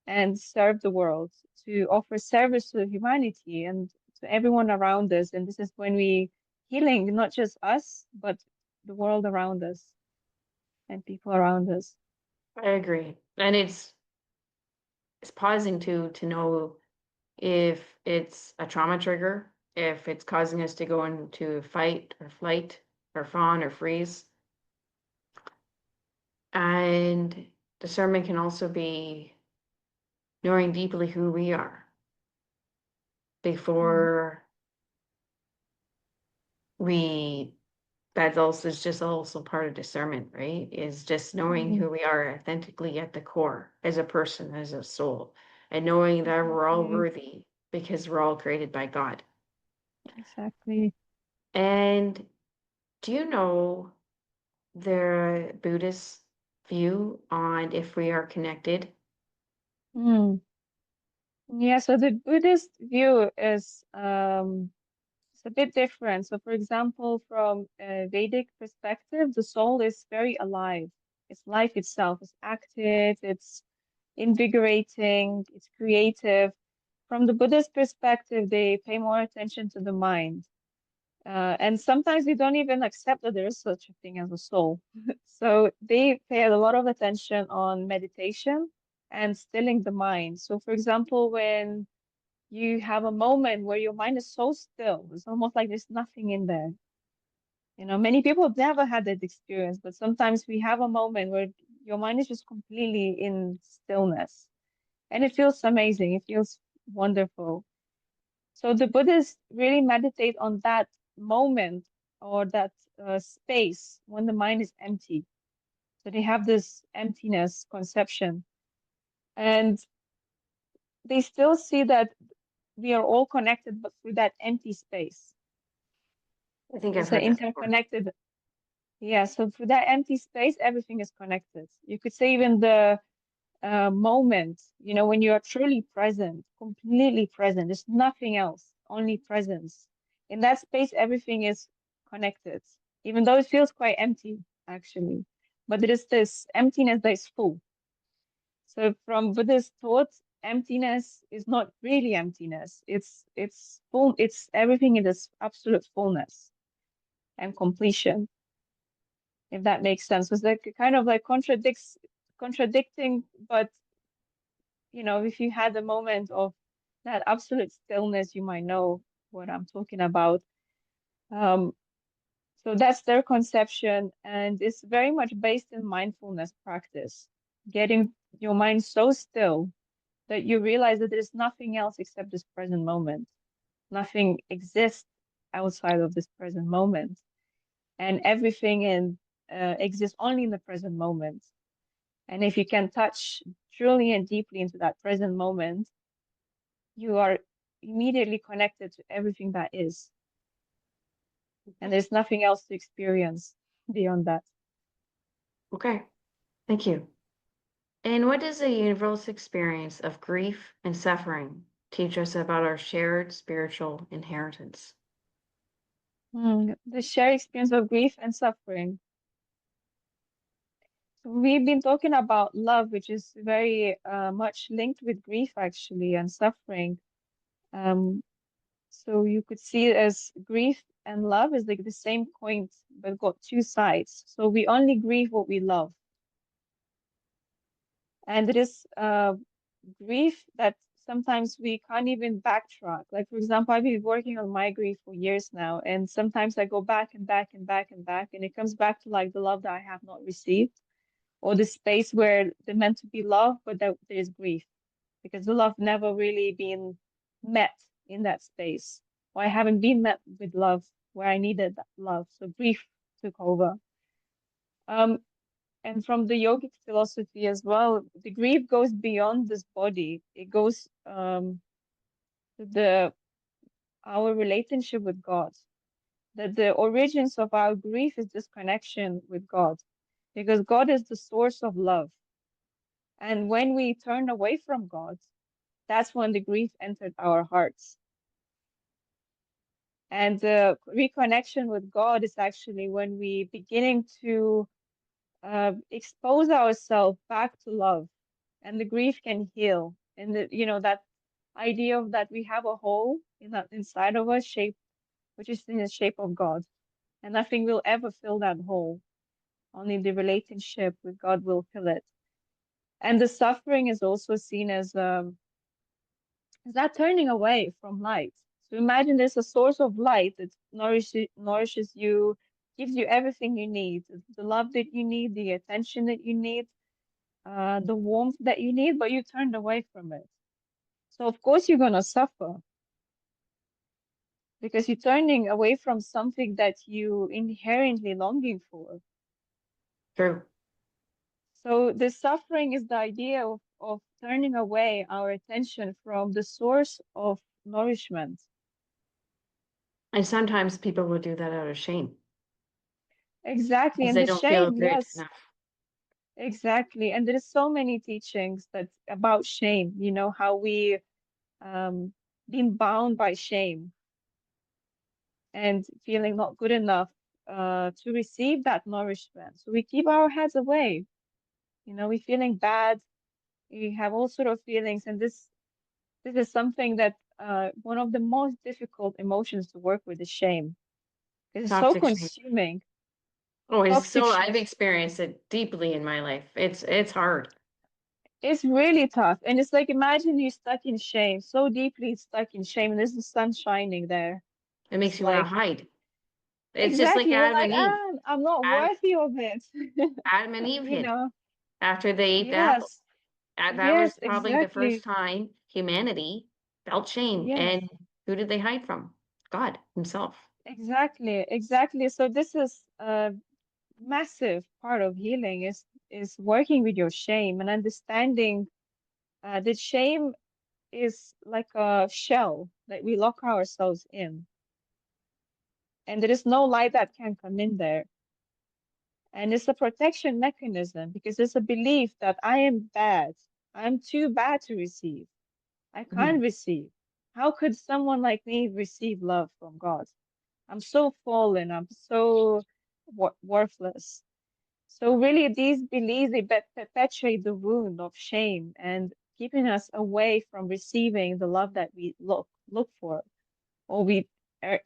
and serve the world, to offer service to humanity and to everyone around us. And this is when we healing not just us, but the world around us and people around us. I agree. And it's pausing to know if it's a trauma trigger, if it's causing us to go into fight or flight or fawn or freeze. And discernment can also be knowing deeply who we are Mm. before we, that also is just also part of discernment, right? Is just knowing Mm. who we are authentically at the core as a person, as a soul, and knowing that we're all Exactly. worthy because we're all created by God. Exactly. And do you know the Buddhist view on if we are connected? Mm. Yeah, so the Buddhist view is it's a bit different. So for example, from a Vedic perspective, the soul is very alive. It's life itself. It's active, it's invigorating, it's creative. From the Buddhist perspective, they pay more attention to the mind. And sometimes they don't even accept that there is such a thing as a soul. So they pay a lot of attention on meditation and stilling the mind. So, for example, when you have a moment where your mind is so still, it's almost like there's nothing in there. Many people have never had that experience, but sometimes we have a moment where your mind is just completely in stillness, and it feels amazing. It feels wonderful. So the Buddhists really meditate on that moment, or that space when the mind is empty. So they have this emptiness conception, and they still see that we are all connected, but through that empty space. I think I've It's an heard that before. interconnected. Yeah, so for that empty space, everything is connected. You could say even the moment, when you are truly present, completely present, there's nothing else, only presence. In that space, everything is connected, even though it feels quite empty, actually. But there is this emptiness that is full. So from Buddhist thought, emptiness is not really emptiness. It's full. It's everything in this absolute fullness and completion, if that makes sense. It's like kind of like contradicting, but if you had a moment of that absolute stillness, you might know what I'm talking about. Um, so that's their conception, and it's very much based in mindfulness practice, getting your mind so still that you realize that there's nothing else except this present moment. Nothing exists outside of this present moment, and everything exists only in the present moment. And if you can touch truly and deeply into that present moment, you are immediately connected to everything that is. And there's nothing else to experience beyond that. Okay, thank you. And what does the universal experience of grief and suffering teach us about our shared spiritual inheritance? The shared experience of grief and suffering. So we've been talking about love, which is very much linked with grief, actually, and suffering. Um, so you could see it as grief and love is like the same coin, but got two sides. So we only grieve what we love. And it is grief that sometimes we can't even backtrack. Like, for example, I've been working on my grief for years now, and sometimes I go back and back and back and back, and it comes back to like the love that I have not received, or the space where they're meant to be love, but that there is grief because the love never really been met in that space, or I haven't been met with love where I needed that love. So grief took over. Um, and from the yogic philosophy as well, the grief goes beyond this body. It goes to the our relationship with God. That the origins of our grief is this connection with God, because God is the source of love. And when we turn away from God, that's when the grief entered our hearts. And the reconnection with God is actually when we beginning to expose ourselves back to love, and the grief can heal. And that idea of that we have a hole in that inside of us, shape which is in the shape of God, and nothing will ever fill that hole. Only the relationship with God will fill it. And the suffering is also seen as that turning away from light. So imagine there's a source of light that nourishes you, gives you everything you need, the love that you need, the attention that you need, the warmth that you need, but you turned away from it. So of course you're gonna suffer because you're turning away from something that you inherently longing for. True. So the suffering is the idea of turning away our attention from the source of nourishment. And sometimes people will do that out of shame Exactly. because And they the don't feel shame, good yes, enough. exactly. And there is so many teachings that about shame, how we um been bound by shame and feeling not good enough to receive that nourishment. So we keep our heads away. We're feeling bad. We have all sort of feelings, and this is something that one of the most difficult emotions to work with is shame. It's so Toxic shame. consuming, Oh, it's toxic so shame. I've experienced it deeply in my life. It's hard. It's really tough. And it's like imagine you're stuck in shame, so deeply stuck in shame, and there's the sun shining there. It It's makes you want to like hide. It's just like exactly, you're Adam like, and Eve. I'm not Adam, worthy of it. Adam and Eve You hid know, after they ate the apple. yes, That was yes, probably the first exactly. time humanity felt shame. Yes, And who did they hide from? God himself. exactly, exactly. So this is a massive part of healing is working with your shame and understanding that shame is like a shell that we lock ourselves in. and there is no light that can come in there. And it's a protection mechanism because it's a belief that I am bad. I'm too bad to receive. I can't receive. How could someone like me receive love from God? I'm so fallen. I'm so worthless. So really, these beliefs, they perpetuate the wound of shame and keeping us away from receiving the love that we look for or we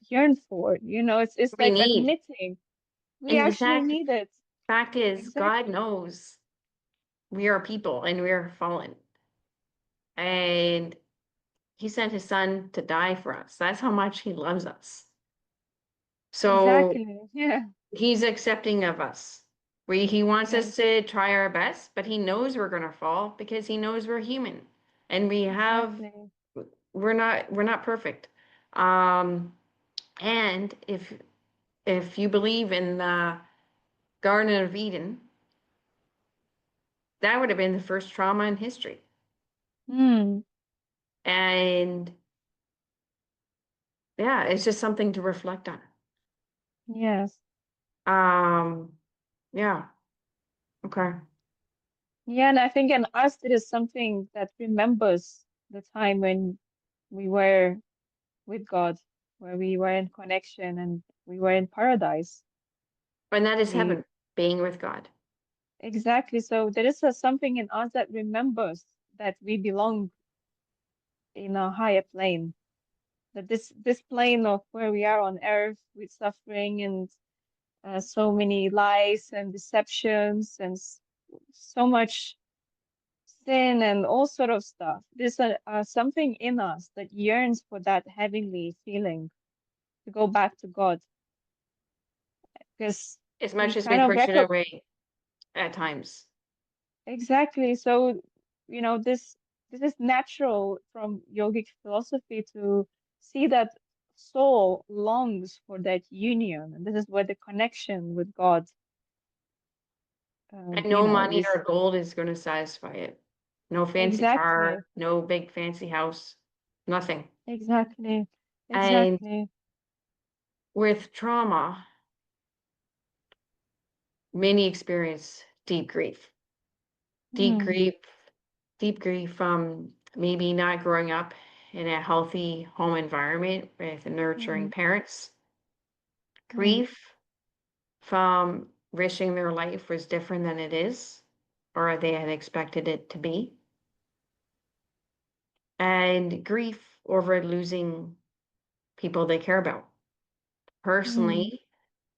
yearn for. You know, it's We like need. admitting we And the actually fact need it. fact is, God Exactly. knows we are people and we are fallen. And he sent his son to die for us. That's how much he loves us. So Exactly. Yeah. he's accepting of us. He wants Yes. us to try our best, but he knows we're gonna fall because he knows we're human. And Exactly. we're not perfect. Um, and if you believe in the Garden of Eden, that would have been the first trauma in history. Hmm. And yeah, it's just something to reflect on. Yes. Um, yeah, okay. Yeah, and I think in us it is something that remembers the time when we were with God, where we were in connection and we were in paradise. And that is We heaven, being with God. exactly. So there is something in us that remembers that we belong in a higher plane. That this plane of where we are on earth with suffering and so many lies and deceptions and so much sin and all sort of stuff. There's something in us that yearns for that heavenly feeling to go back to God because As we much as kind we of push it record away at times. exactly. So, this is natural from yogic philosophy to see that soul longs for that union, and this is where the connection with God, And no money is or gold is going to satisfy it. No fancy exactly, car, no big fancy house, nothing. exactly, And exactly. with trauma, many experience deep grief. Deep Hmm. grief, deep grief from maybe not growing up in a healthy home environment with nurturing Hmm. parents. Hmm. Grief from wishing their life was different than it is, or they had expected it to be. And grief over losing people they care about. Hmm. Personally,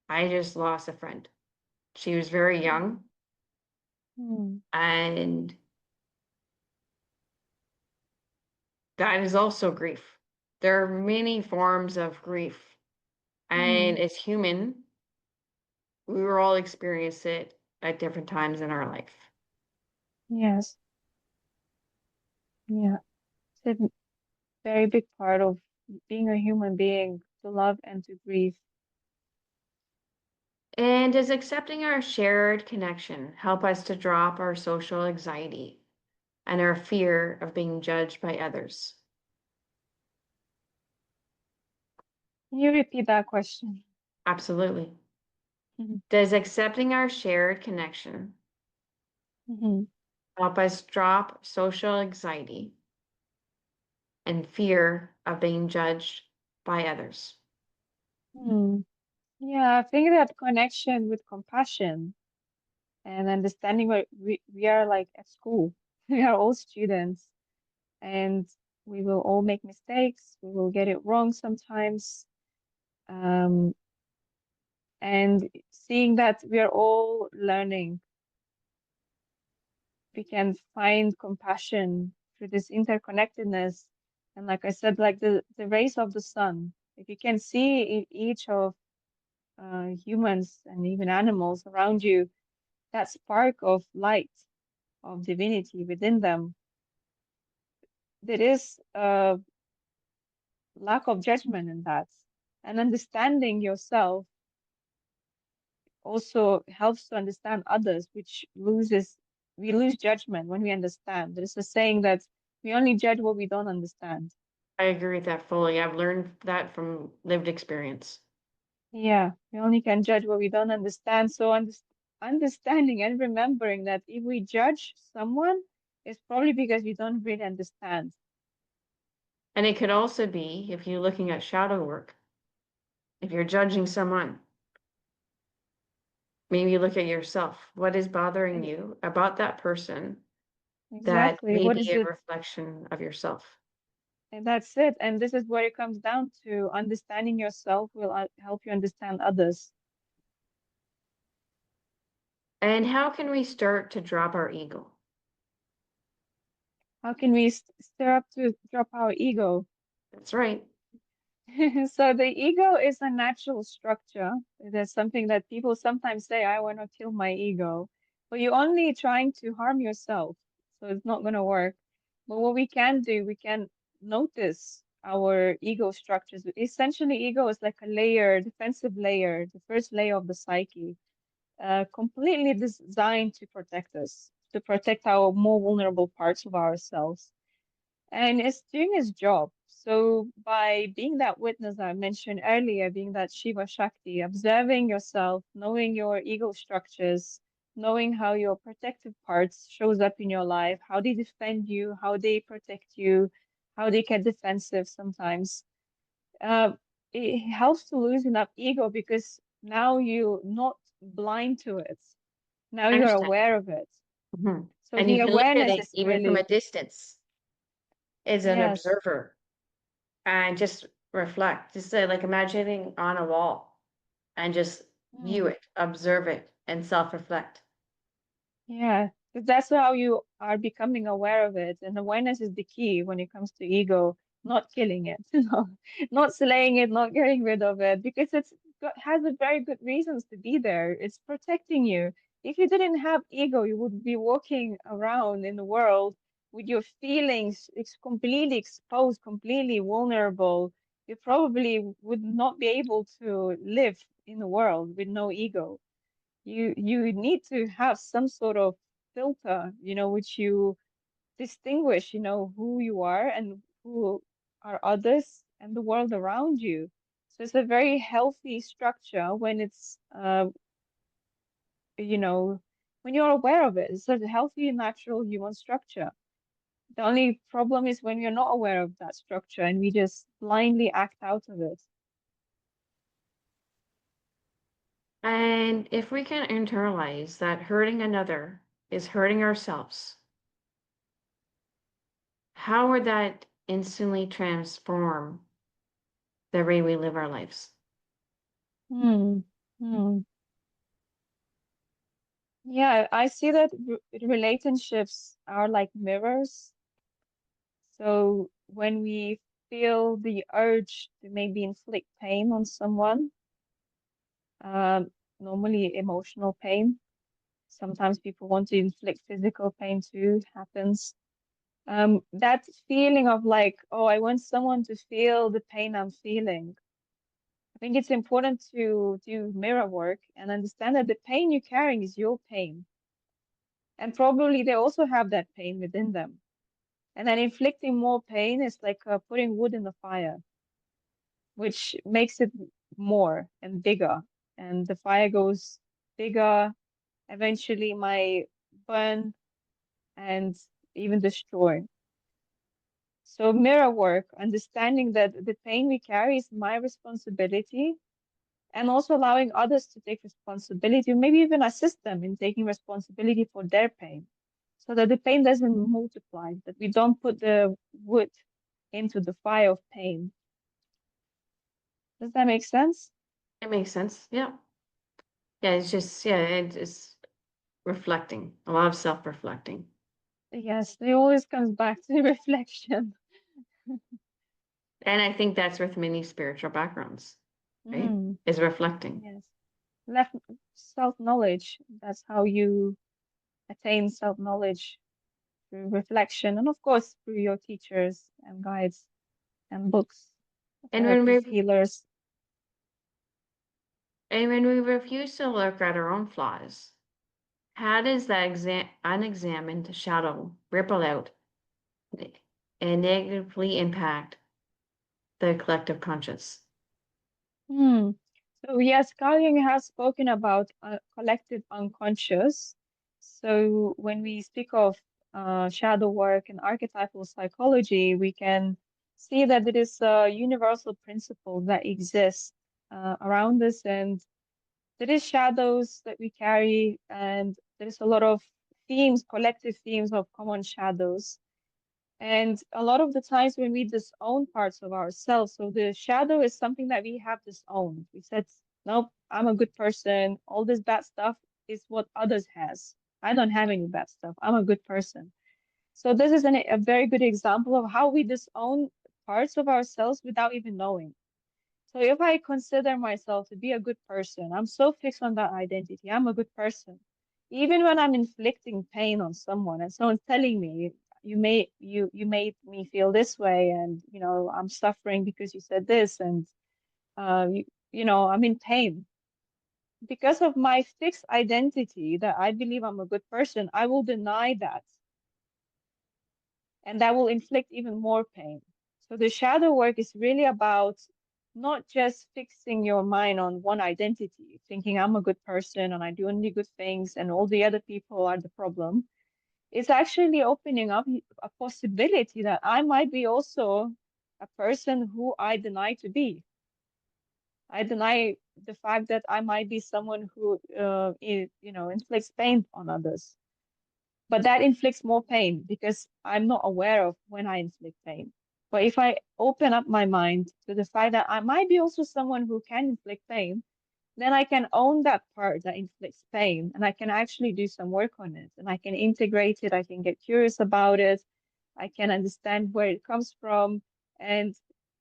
I just lost a friend. She was very Hmm. young, Hmm. and that is also grief. There are many forms of grief, Hmm. and as human, we will all experience it at different times in our life. Yes. Yeah. It's a very big part of being a human being to love and to grieve. And does accepting our shared connection help us to drop our social anxiety and our fear of being judged by others? Can you repeat that question? Absolutely. Hmm. Does accepting our shared connection Hmm. help us drop social anxiety and fear of being judged by others? Hmm. Yeah, I think that connection with compassion and understanding what we are like at school. We are all students and we will all make mistakes. We will get it wrong sometimes. Um, and seeing that we are all learning, we can find compassion through this interconnectedness. And like I said, like the rays of the sun, if you can see in each of humans and even animals around you, that spark of light, of divinity within them, there is a lack of judgment in that. And understanding yourself also helps to understand others, which we lose judgment when we understand. There's a saying that we only judge what we don't understand. I agree with that fully. I've learned that from lived experience. Yeah, we only can judge what we don't understand. So understanding and remembering that if we judge someone, it's probably because we don't really understand. And it could also be if you're looking at shadow work, if you're judging someone, maybe look at yourself. What is bothering Ex- you about that person that Exactly. may What be is a it? reflection of yourself? And that's it. And this is what it comes down to. Understanding yourself will help you understand others. And how can we start to drop our ego? How can we stir up to drop our ego? That's right. So the ego is a natural structure. There's something that people sometimes say, I want to kill my ego. But you're only trying to harm yourself. So it's not going to work. But what we can do, we can notice our ego structures. Essentially, ego is like a layer, defensive layer, the first layer of the psyche, completely designed to protect us, to protect our more vulnerable parts of ourselves, and it's doing its job. So by being that witness I mentioned earlier, being that Shiva Shakti, observing yourself, knowing your ego structures, knowing how your protective parts shows up in your life, how they defend you, how they protect you, how they get defensive sometimes. Uh, it helps to loosen up ego because now you're not blind to it. Now I you're understand. aware of it. Mhm. So And the you can look at awareness it is even from a really, distance as an yes. observer and just reflect. Just say, like imagining on a wall and just view Hmm. it, observe it, and self-reflect. Yeah, 'cause that's how you are becoming aware of it. And awareness is the key when it comes to ego, not killing it, not slaying it, not getting rid of it, because has a very good reasons to be there. It's protecting you. If you didn't have ego, you would be walking around in the world with your feelings completely exposed, completely vulnerable. You probably would not be able to live in the world with no ego. You need to have some sort of filter, which you distinguish, who you are and who are others and the world around you. So it's a very healthy structure when it's you know when you're aware of it. It's a healthy, natural human structure. The only problem is when you're not aware of that structure and we just blindly act out of it. And if we can internalize that hurting another is hurting ourselves, how would that instantly transform the way we live our lives? Hmm. Hmm. Yeah, I see that relationships are like mirrors. So when we feel the urge to maybe inflict pain on someone, um, normally emotional pain, sometimes people want to inflict physical pain too, happens. That feeling of like, oh, I want someone to feel the pain I'm feeling. I think it's important to do mirror work and understand that the pain you're carrying is your pain. And probably they also have that pain within them. And then inflicting more pain is like putting wood in the fire, which makes it more and bigger. And the fire goes bigger, eventually might burn and even destroy. So mirror work, understanding that the pain we carry is my responsibility, and also allowing others to take responsibility, maybe even assist them in taking responsibility for their pain, so that the pain doesn't multiply, that we don't put the wood into the fire of pain. Does that make sense? It makes sense. Yeah. Yeah. It's just, yeah, it's reflecting, a lot of self-reflecting. Yes, it always comes back to reflection. And I think that's with many spiritual backgrounds, right? Mm, Is reflecting. yes. Left self-knowledge. That's how you attain self-knowledge through reflection, and of course through your teachers and guides and books, And when therapists, we healers. and when we refuse to look at our own flaws, how does that unexamined shadow ripple out and negatively impact the collective conscious? Hmm. So yes, Carl Jung has spoken about collective unconscious. So when we speak of shadow work and archetypal psychology, we can see that it is a universal principle that exists around us, and there is shadows that we carry, and there is a lot of themes, collective themes of common shadows. And a lot of the times when we disown parts of ourselves, so the shadow is something that we have disowned. We said, nope, I'm a good person. All this bad stuff is what others has. I don't have any bad stuff. I'm a good person. So this is a very good example of how we disown parts of ourselves without even knowing. So if I consider myself to be a good person, I'm so fixed on that identity. I'm a good person. Even when I'm inflicting pain on someone and someone's telling me, you made me feel this way, and I'm suffering because you said this, and I'm in pain. Because of my fixed identity that I believe I'm a good person, I will deny that, and that will inflict even more pain. So the shadow work is really about not just fixing your mind on one identity, thinking I'm a good person and I do only good things and all the other people are the problem. It's actually opening up a possibility that I might be also a person who I deny to be. I deny the fact that I might be someone who, inflicts pain on others. But that inflicts more pain because I'm not aware of when I inflict pain. But if I open up my mind to the fact that I might be also someone who can inflict pain, then I can own that part that inflicts pain and I can actually do some work on it and I can integrate it. I can get curious about it. I can understand where it comes from and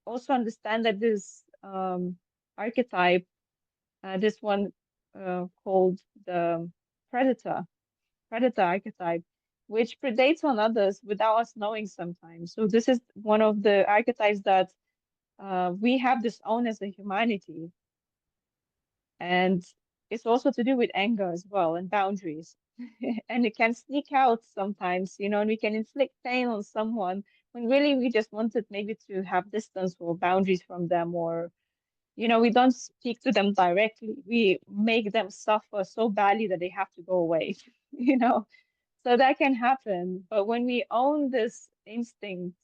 also understand that this archetype, this one called the predator, predator archetype, which predates on others without us knowing sometimes. So this is one of the archetypes that we have disowned as a humanity. And it's also to do with anger as well and boundaries. And it can sneak out sometimes, and we can inflict pain on someone when really we just wanted maybe to have distance or boundaries from them, or we don't speak to them directly. We make them suffer so badly that they have to go away, you know. So that can happen. But when we own this instinct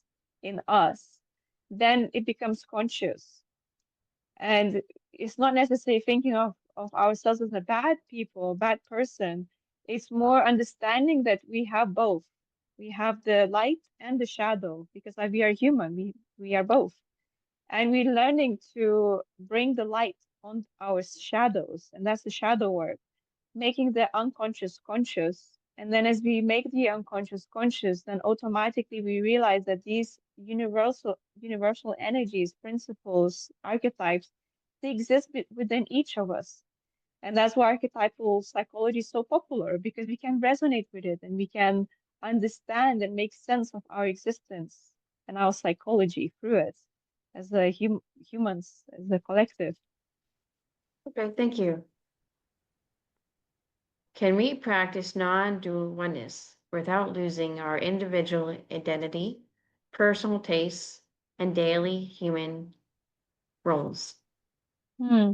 in us, then it becomes conscious. And it's not necessarily thinking of ourselves as a bad people, bad person. It's more understanding that we have both. We have the light and the shadow because we are human. We are both. And we're learning to bring the light on our shadows. And that's the shadow work, making the unconscious conscious. And then as we make the unconscious conscious, then automatically we realize that these universal energies, principles, archetypes, they exist within each of us. And that's why archetypal psychology is so popular because we can resonate with it and we can understand and make sense of our existence and our psychology through it as humans, as a collective. Okay, thank you. Can we practice non-dual oneness without losing our individual identity, personal tastes, and daily human roles? Hmm.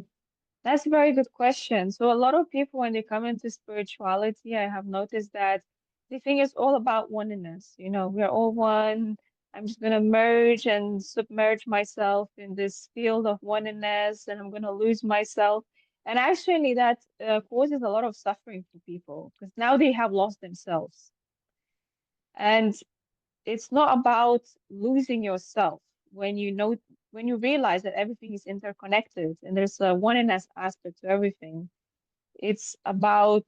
That's a very good question. So a lot of people, when they come into spirituality, I have noticed that they think it's all about oneness. We're all one. I'm just gonna merge and submerge myself in this field of oneness, and I'm gonna lose myself. And actually, that causes a lot of suffering for people because now they have lost themselves. And it's not about losing yourself when you realize that everything is interconnected and there's a oneness aspect to everything. It's about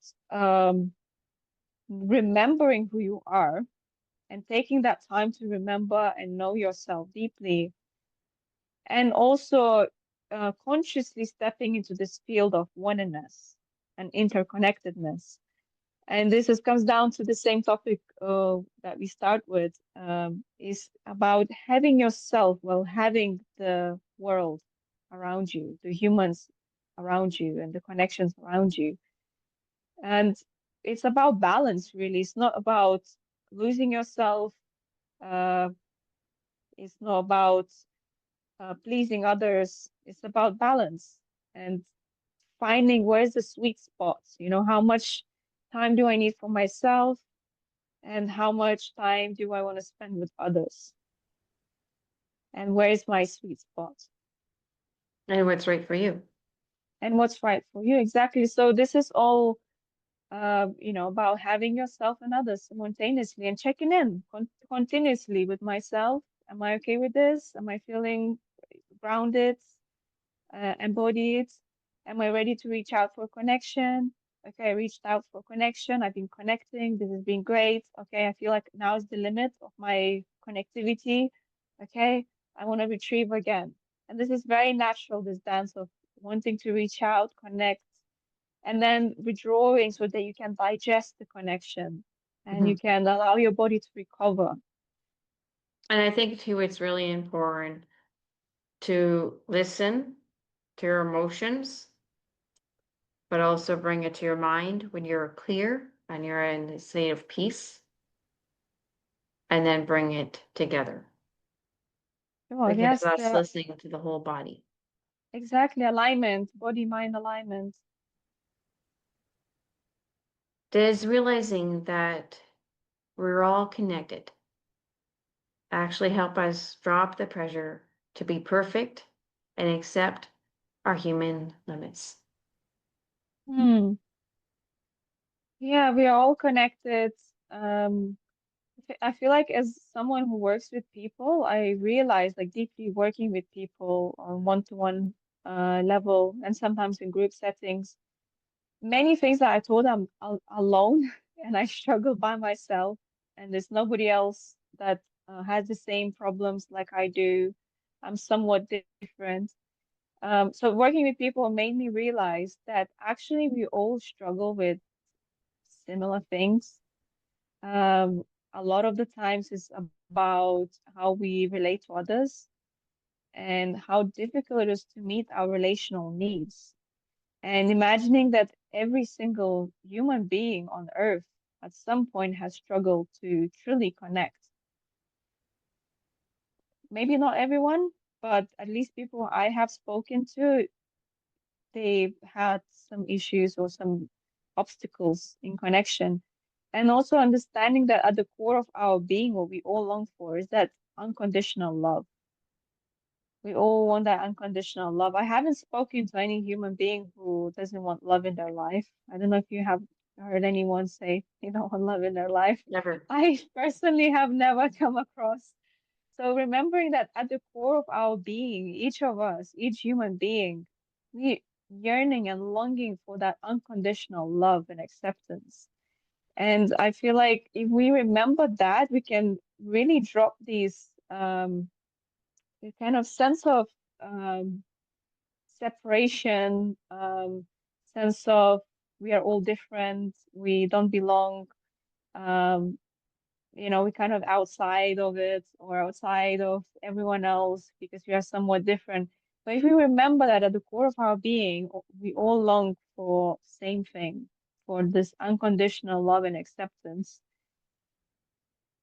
remembering who you are and taking that time to remember and know yourself deeply, and also consciously stepping into this field of oneness and interconnectedness. And comes down to the same topic that we start with, is about having yourself while having the world around you, the humans around you, and the connections around you. And it's about balance, really. It's not about losing yourself. Uh, it's not about pleasing others. It's about balance. And finding where's the sweet spots, how much time do I need for myself and how much time do I want to spend with others? And where's my sweet spot? And what's right for you. And what's right for you? Exactly. So this is all about having yourself and others simultaneously and checking in continuously with myself. Am I okay with this? Am I feeling grounded, embodied? Am I ready to reach out for connection? Okay, I reached out for connection. I've been connecting. This has been great. Okay, I feel like now is the limit of my connectivity. Okay, I want to retrieve again. And this is very natural, this dance of wanting to reach out, connect, and then withdrawing so that you can digest the connection and you Mhm. can allow your body to recover. And I think too, it's really important to listen to your emotions, but also bring it to your mind when you're clear and you're in a state of peace, and then bring it together Oh, because yes, that's listening to the whole body. exactly. Alignment, body-mind alignment. Does realizing that we're all connected actually help us drop the pressure to be perfect and accept our human limits? Hmm. Yeah, we are all connected. Um, I feel like as someone who works with people, I realize like deeply working with people on one-to-one level and sometimes in group settings, many things that I thought I'm alone and I struggle by myself, and there's nobody else that has the same problems like I do. I'm somewhat different. So working with people made me realize that actually we all struggle with similar things. Um, a lot of the times it's about how we relate to others and how difficult it is to meet our relational needs. And imagining that every single human being on earth at some point has struggled to truly connect. Maybe not everyone, but at least people I have spoken to, they've had some issues or some obstacles in connection. And also understanding that at the core of our being, what we all long for is that unconditional love. We all want that unconditional love. I haven't spoken to any human being who doesn't want love in their life. I don't know if you have heard anyone say they don't want love in their life. Never. I personally have never come across. So remembering that at the core of our being, each of us, each human being, we yearning and longing for that unconditional love and acceptance. And I feel like if we remember that, we can really drop these the kind of sense of um, separation, sense of we are all different, we don't belong, um, we kind of outside of it or outside of everyone else because we are somewhat different. But if we remember that at the core of our being, we all long for same thing, for this unconditional love and acceptance.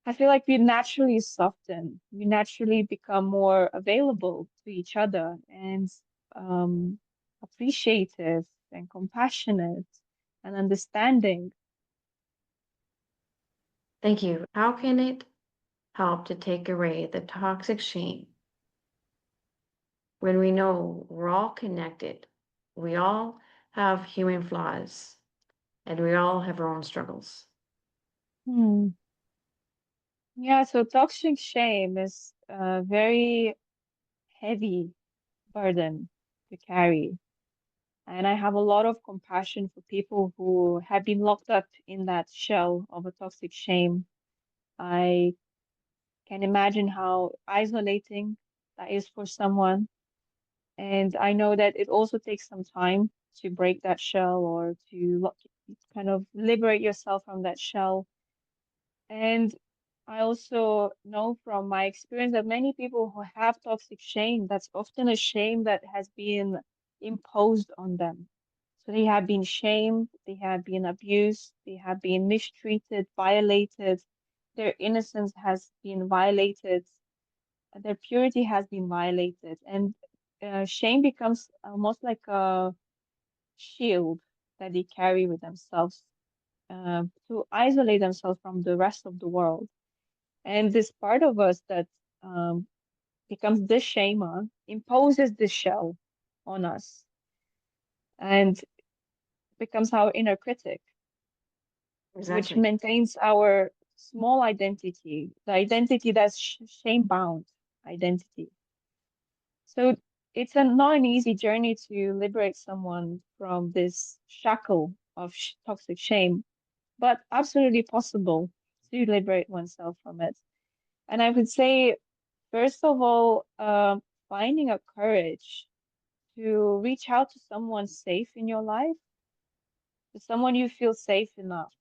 I feel like we naturally soften, we naturally become more available to each other and um, appreciative and compassionate and understanding. Thank you. How can it help to take away the toxic shame when we know we're all connected? We all have human flaws and we all have our own struggles. Hmm. Yeah, so toxic shame is a very heavy burden to carry. And I have a lot of compassion for people who have been locked up in that shell of a toxic shame. I can imagine how isolating that is for someone. And I know that it also takes some time to break that shell or to kind of liberate yourself from that shell. And I also know from my experience that many people who have toxic shame, that's often a shame that has been imposed on them. So they have been shamed, they have been abused, they have been mistreated, violated, their innocence has been violated, their purity has been violated, and shame becomes almost like a shield that they carry with themselves to isolate themselves from the rest of the world. And this part of us that um, becomes this shamer imposes this shell on us and becomes our inner critic, which Exactly. maintains our small identity, the identity that's shame bound identity. So it's not an easy journey to liberate someone from this shackle of toxic shame, but absolutely possible to liberate oneself from it. And I would say, first of all, finding a courage to reach out to someone safe in your life, to someone you feel safe enough.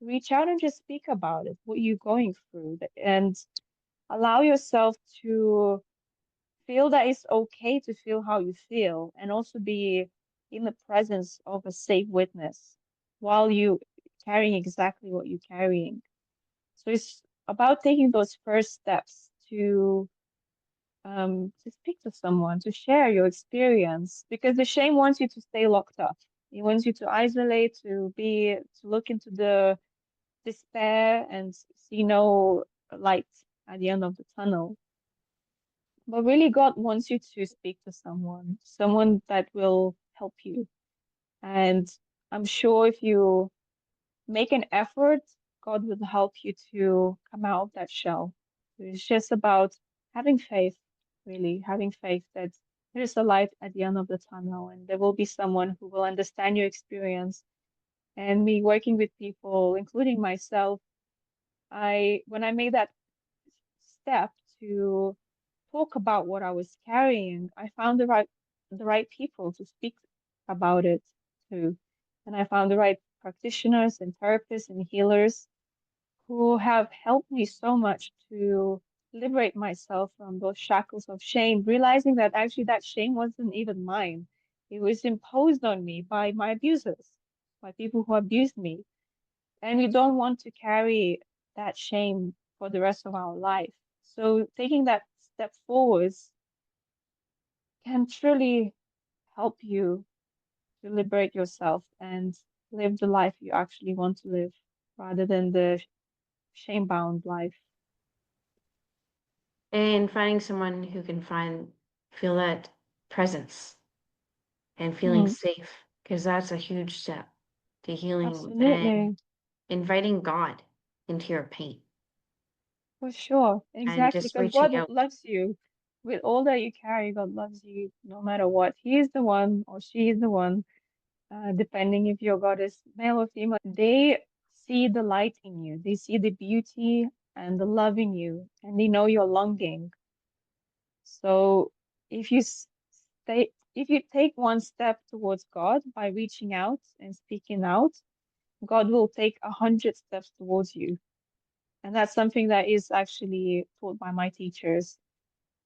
Reach out and just speak about it, what you're going through, and allow yourself to feel that it's okay to feel how you feel, and also be in the presence of a safe witness while you carrying exactly what you're carrying. So it's about taking those first steps to speak to someone, to share your experience, because the shame wants you to stay locked up. It wants you to isolate, to look into the despair and see no light at the end of the tunnel. But really, God wants you to speak to someone, someone that will help you. And I'm sure if you make an effort, God will help you to come out of that shell. It's just about having faith, really, having faith that there is a light at the end of the tunnel and there will be someone who will understand your experience. And me working with people, including myself, when I made that step to talk about what I was carrying, I found the right people to speak about it to. And I found the right practitioners and therapists and healers who have helped me so much to liberate myself from those shackles of shame, realizing that actually that shame wasn't even mine. It was imposed on me by my abusers, by people who abused me. And we don't want to carry that shame for the rest of our life. So taking that step forwards can truly help you to liberate yourself and live the life you actually want to live rather than the shame-bound life. And finding someone who can feel that presence and feeling Hmm, safe, because that's a huge step to healing and absolutely. inviting God into your pain For sure. and Exactly. just Because reaching God out. loves you with all that you carry. God loves you no matter what. He is the one or she is the one, depending if your God is male or female. They see the light in you. They see the beauty and the love in you, and they know your longing. So if you if you take one step towards God by reaching out and speaking out, God will take 100 steps towards you. And that's something that is actually taught by my teachers.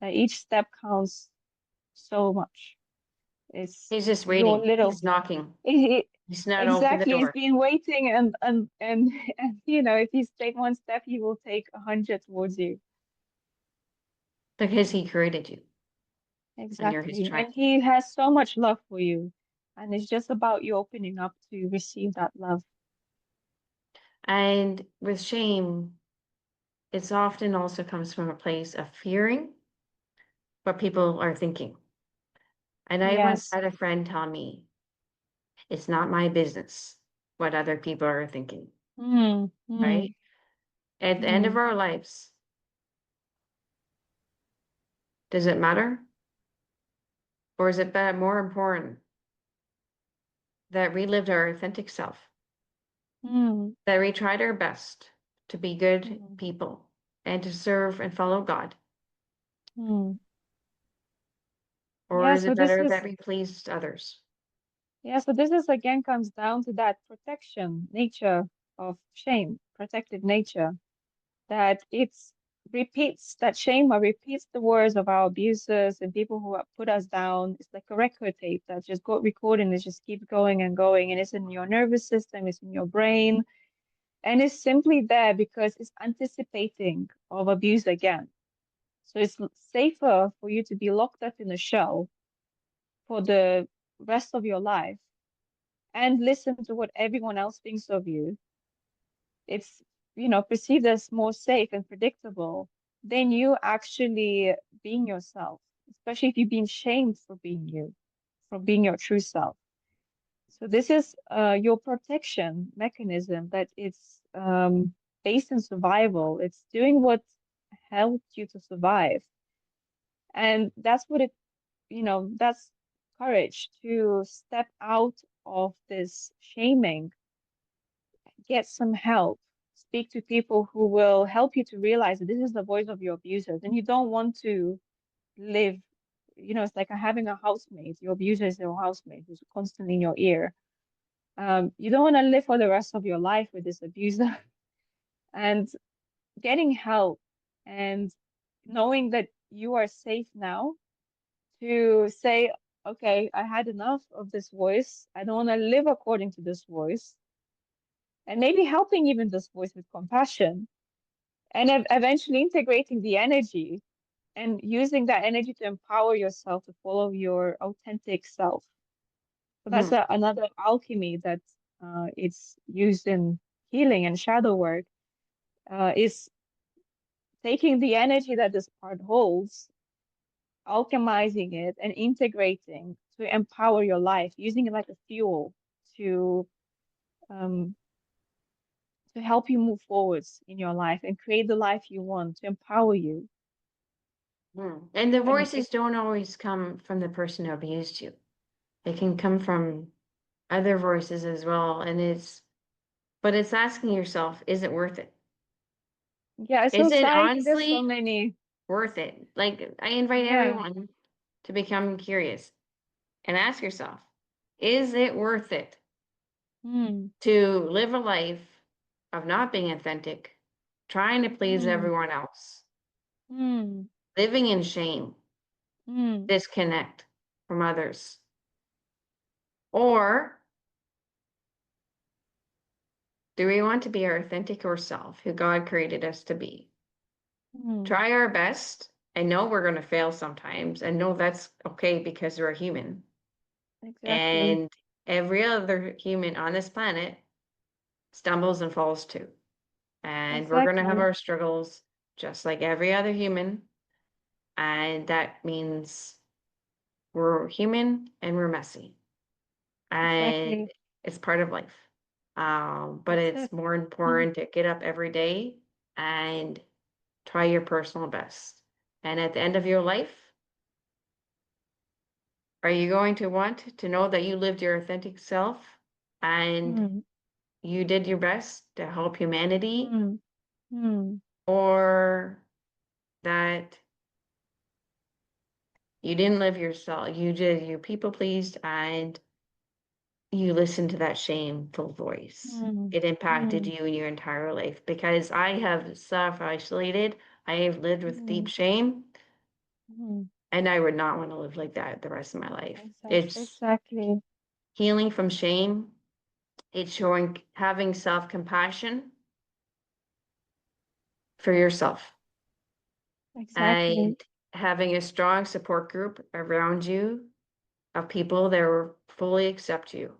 That each step counts so much. It's He's just your waiting. little, He's knocking. it, He's not open the exactly. He's door been waiting, and if you take one step, he will take 100 towards you. because he created you and you're his Exactly. child. And he has so much love for you. And it's just about you opening up to receive that love. And with shame, it's often also comes from a place of fearing what people are thinking. And I once Yes. had a friend tell me, it's not my business what other people are thinking, Mm, right? mm, At the end of mm, our lives, does it matter? Or is it more important that we lived our authentic self, mm, that we tried our best to be good mm, people and to serve and follow God? mm. Or Yeah, is so it this better that is we pleased others? Yeah, so this is again comes down to that protection nature of shame, protective nature, that it's repeats that shame or repeats the words of our abusers and people who have put us down. It's like a record tape that just got recording, it just keeps going and going, and it's in your nervous system, it's in your brain, and it's simply there because it's anticipating of abuse again. So it's safer for you to be locked up in a shell for the rest of your life and listen to what everyone else thinks of you, it's, perceived as more safe and predictable than you actually being yourself, especially if you've been shamed for being you, for being your true self. So this is your protection mechanism that it's based in survival. It's doing what helped you to survive. And that's what that's courage to step out of this shaming, get some help, speak to people who will help you to realize that this is the voice of your abusers, and you don't want to live. It's like having a housemate. Your abuser is your housemate who's constantly in your ear. You don't want to live for the rest of your life with this abuser. And getting help and knowing that you are safe now to say, okay, I had enough of this voice. I don't want to live according to this voice. And maybe helping even this voice with compassion and eventually integrating the energy and using that energy to empower yourself to follow your authentic self. So that's Hmm. another alchemy that it's used in healing and shadow work, is taking the energy that this part holds, alchemizing it, and integrating to empower your life, using it like a fuel to um, to help you move forwards in your life and create the life you want, to empower you. Hmm. And the And voices don't always come from the person who abused you. They can come from other voices as well. But it's asking yourself, is it worth it? yeah, it's Is it society. There's so honestly many. worth it? Like, I invite Yeah. everyone to become curious and ask yourself, is it worth it Hmm. to live a life of not being authentic, trying to please Hmm. everyone else, Hmm. living in shame, Hmm. disconnect from others? Or do we want to be our authentic or self, who God created us to be? Hmm. Try our best. I know we're going to fail sometimes, and know that's okay because we're human. Exactly. And every other human on this planet stumbles and falls too. And we're going to have Exactly. our struggles just like every other human. And that means we're human and we're messy. And Exactly. it's part of life. But That's it's it. more Hmm. important to get up every day and try your personal best. And at the end of your life, are you going to want to know that you lived your authentic self and Hmm. you did your best to help humanity, Hmm. Hmm. or that you didn't live yourself, you people pleased and you listened to that shameful voice? Hmm. It impacted Hmm. you in your entire life, because I have self-isolated. I have lived with deep Hmm. shame, Hmm. and I would not want to live like that the rest of my life. It's Exactly. healing from shame. It's showing having self-compassion for yourself Exactly. and having a strong support group around you of people that will fully accept you.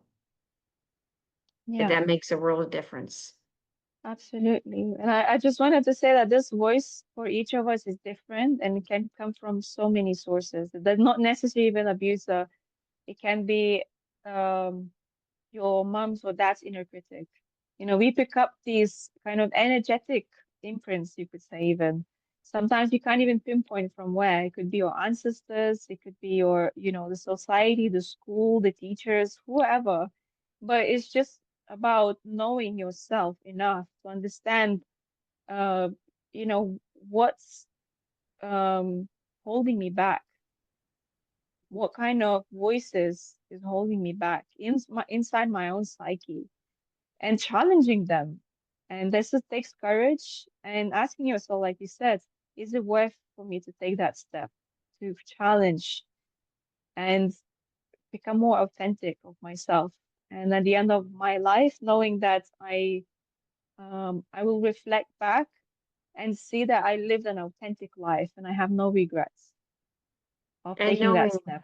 Yeah. That makes a world of difference. Absolutely. And I just wanted to say that this voice for each of us is different and it can come from so many sources. It does not necessarily even abuse. It can be um, your mom's or dad's inner critic. We pick up these kind of energetic imprints, you could say, even. Sometimes you can't even pinpoint from where. It could be your ancestors, it could be the society, the school, the teachers, whoever. But it's just about knowing yourself enough to understand, uh, what's um, holding me back, what kind of voices is holding me back inside my own psyche, and challenging them. And this just takes courage and asking yourself, like you said, is it worth for me to take that step to challenge and become more authentic of myself? And at the end of my life, knowing that I will reflect back and see that I lived an authentic life and I have no regrets of And taking that knowing step.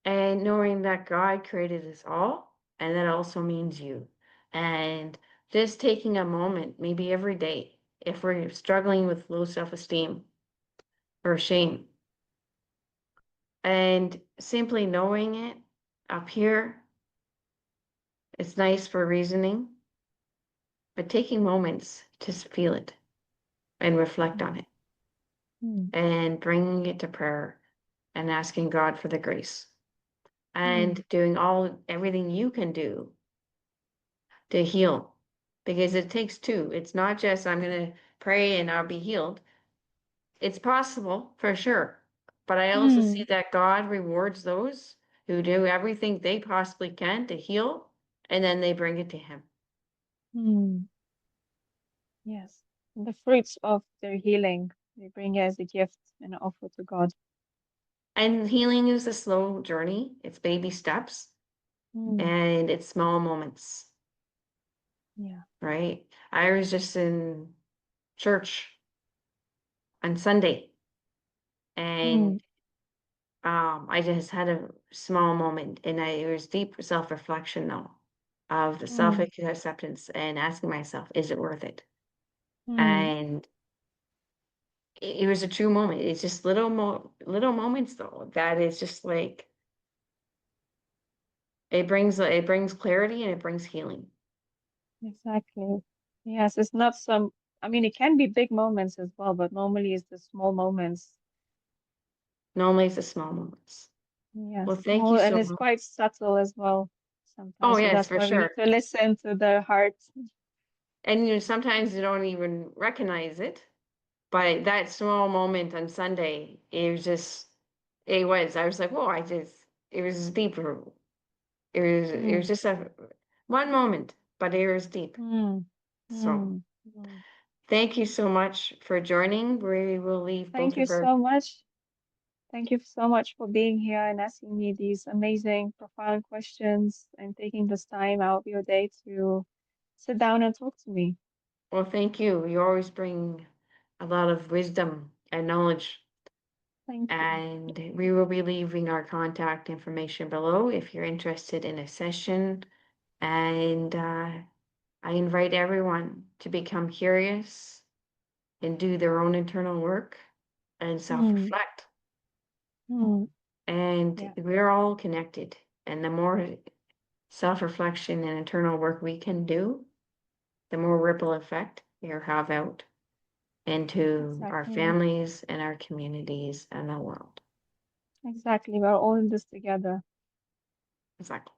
and knowing that God created us all, and that also means you. And just taking a moment, maybe every day, if we're struggling with low self-esteem or shame, and simply knowing it up here, it's nice for reasoning, but taking moments to feel it and reflect on it and bringing it to prayer and asking God for the grace and doing everything you can do to heal, because it takes two. It's not just I'm going to pray and I'll be healed. It's possible for sure, but I also see that God rewards those who do everything they possibly can to heal, and then they bring it to Him. Yes. And the fruits of their healing, they bring it as a gift and an offer to God. And healing is a slow journey. It's baby steps and it's small moments. Yeah. Right? I was just in church on Sunday, and I just had a small moment, and it was deep self-reflection though, of the self-acceptance and asking myself, is it worth it? And it was a true moment. It's just little moments though, that is just like it brings clarity and it brings healing. Exactly. Yes, it's not some, I mean, it can be big moments as well, but normally it's the small moments. Normally it's the small moments. Yes, Well, thank small, you and so it's much. quite subtle as well Oh sometimes. So yes, that's for why we need sure. to listen to the heart. And sometimes you don't even recognize it, but that small moment on Sunday, I was like, whoa, it was deep. It was just one moment, but it was deep. So thank you so much for joining. We will leave Thank both you of our, so much. Thank you so much for being here and asking me these amazing, profound questions and taking this time out of your day to sit down and talk to me. well, thank you. You always bring a lot of wisdom and knowledge. Thank you. And we will be leaving our contact information below if you're interested in a session. And I invite everyone to become curious and do their own internal work and self-reflect. And Yeah, we're all connected. And the more self-reflection and internal work we can do, the more ripple effect we'll have out into our exactly. families and our communities and the world. Exactly. We're all in this together. Exactly.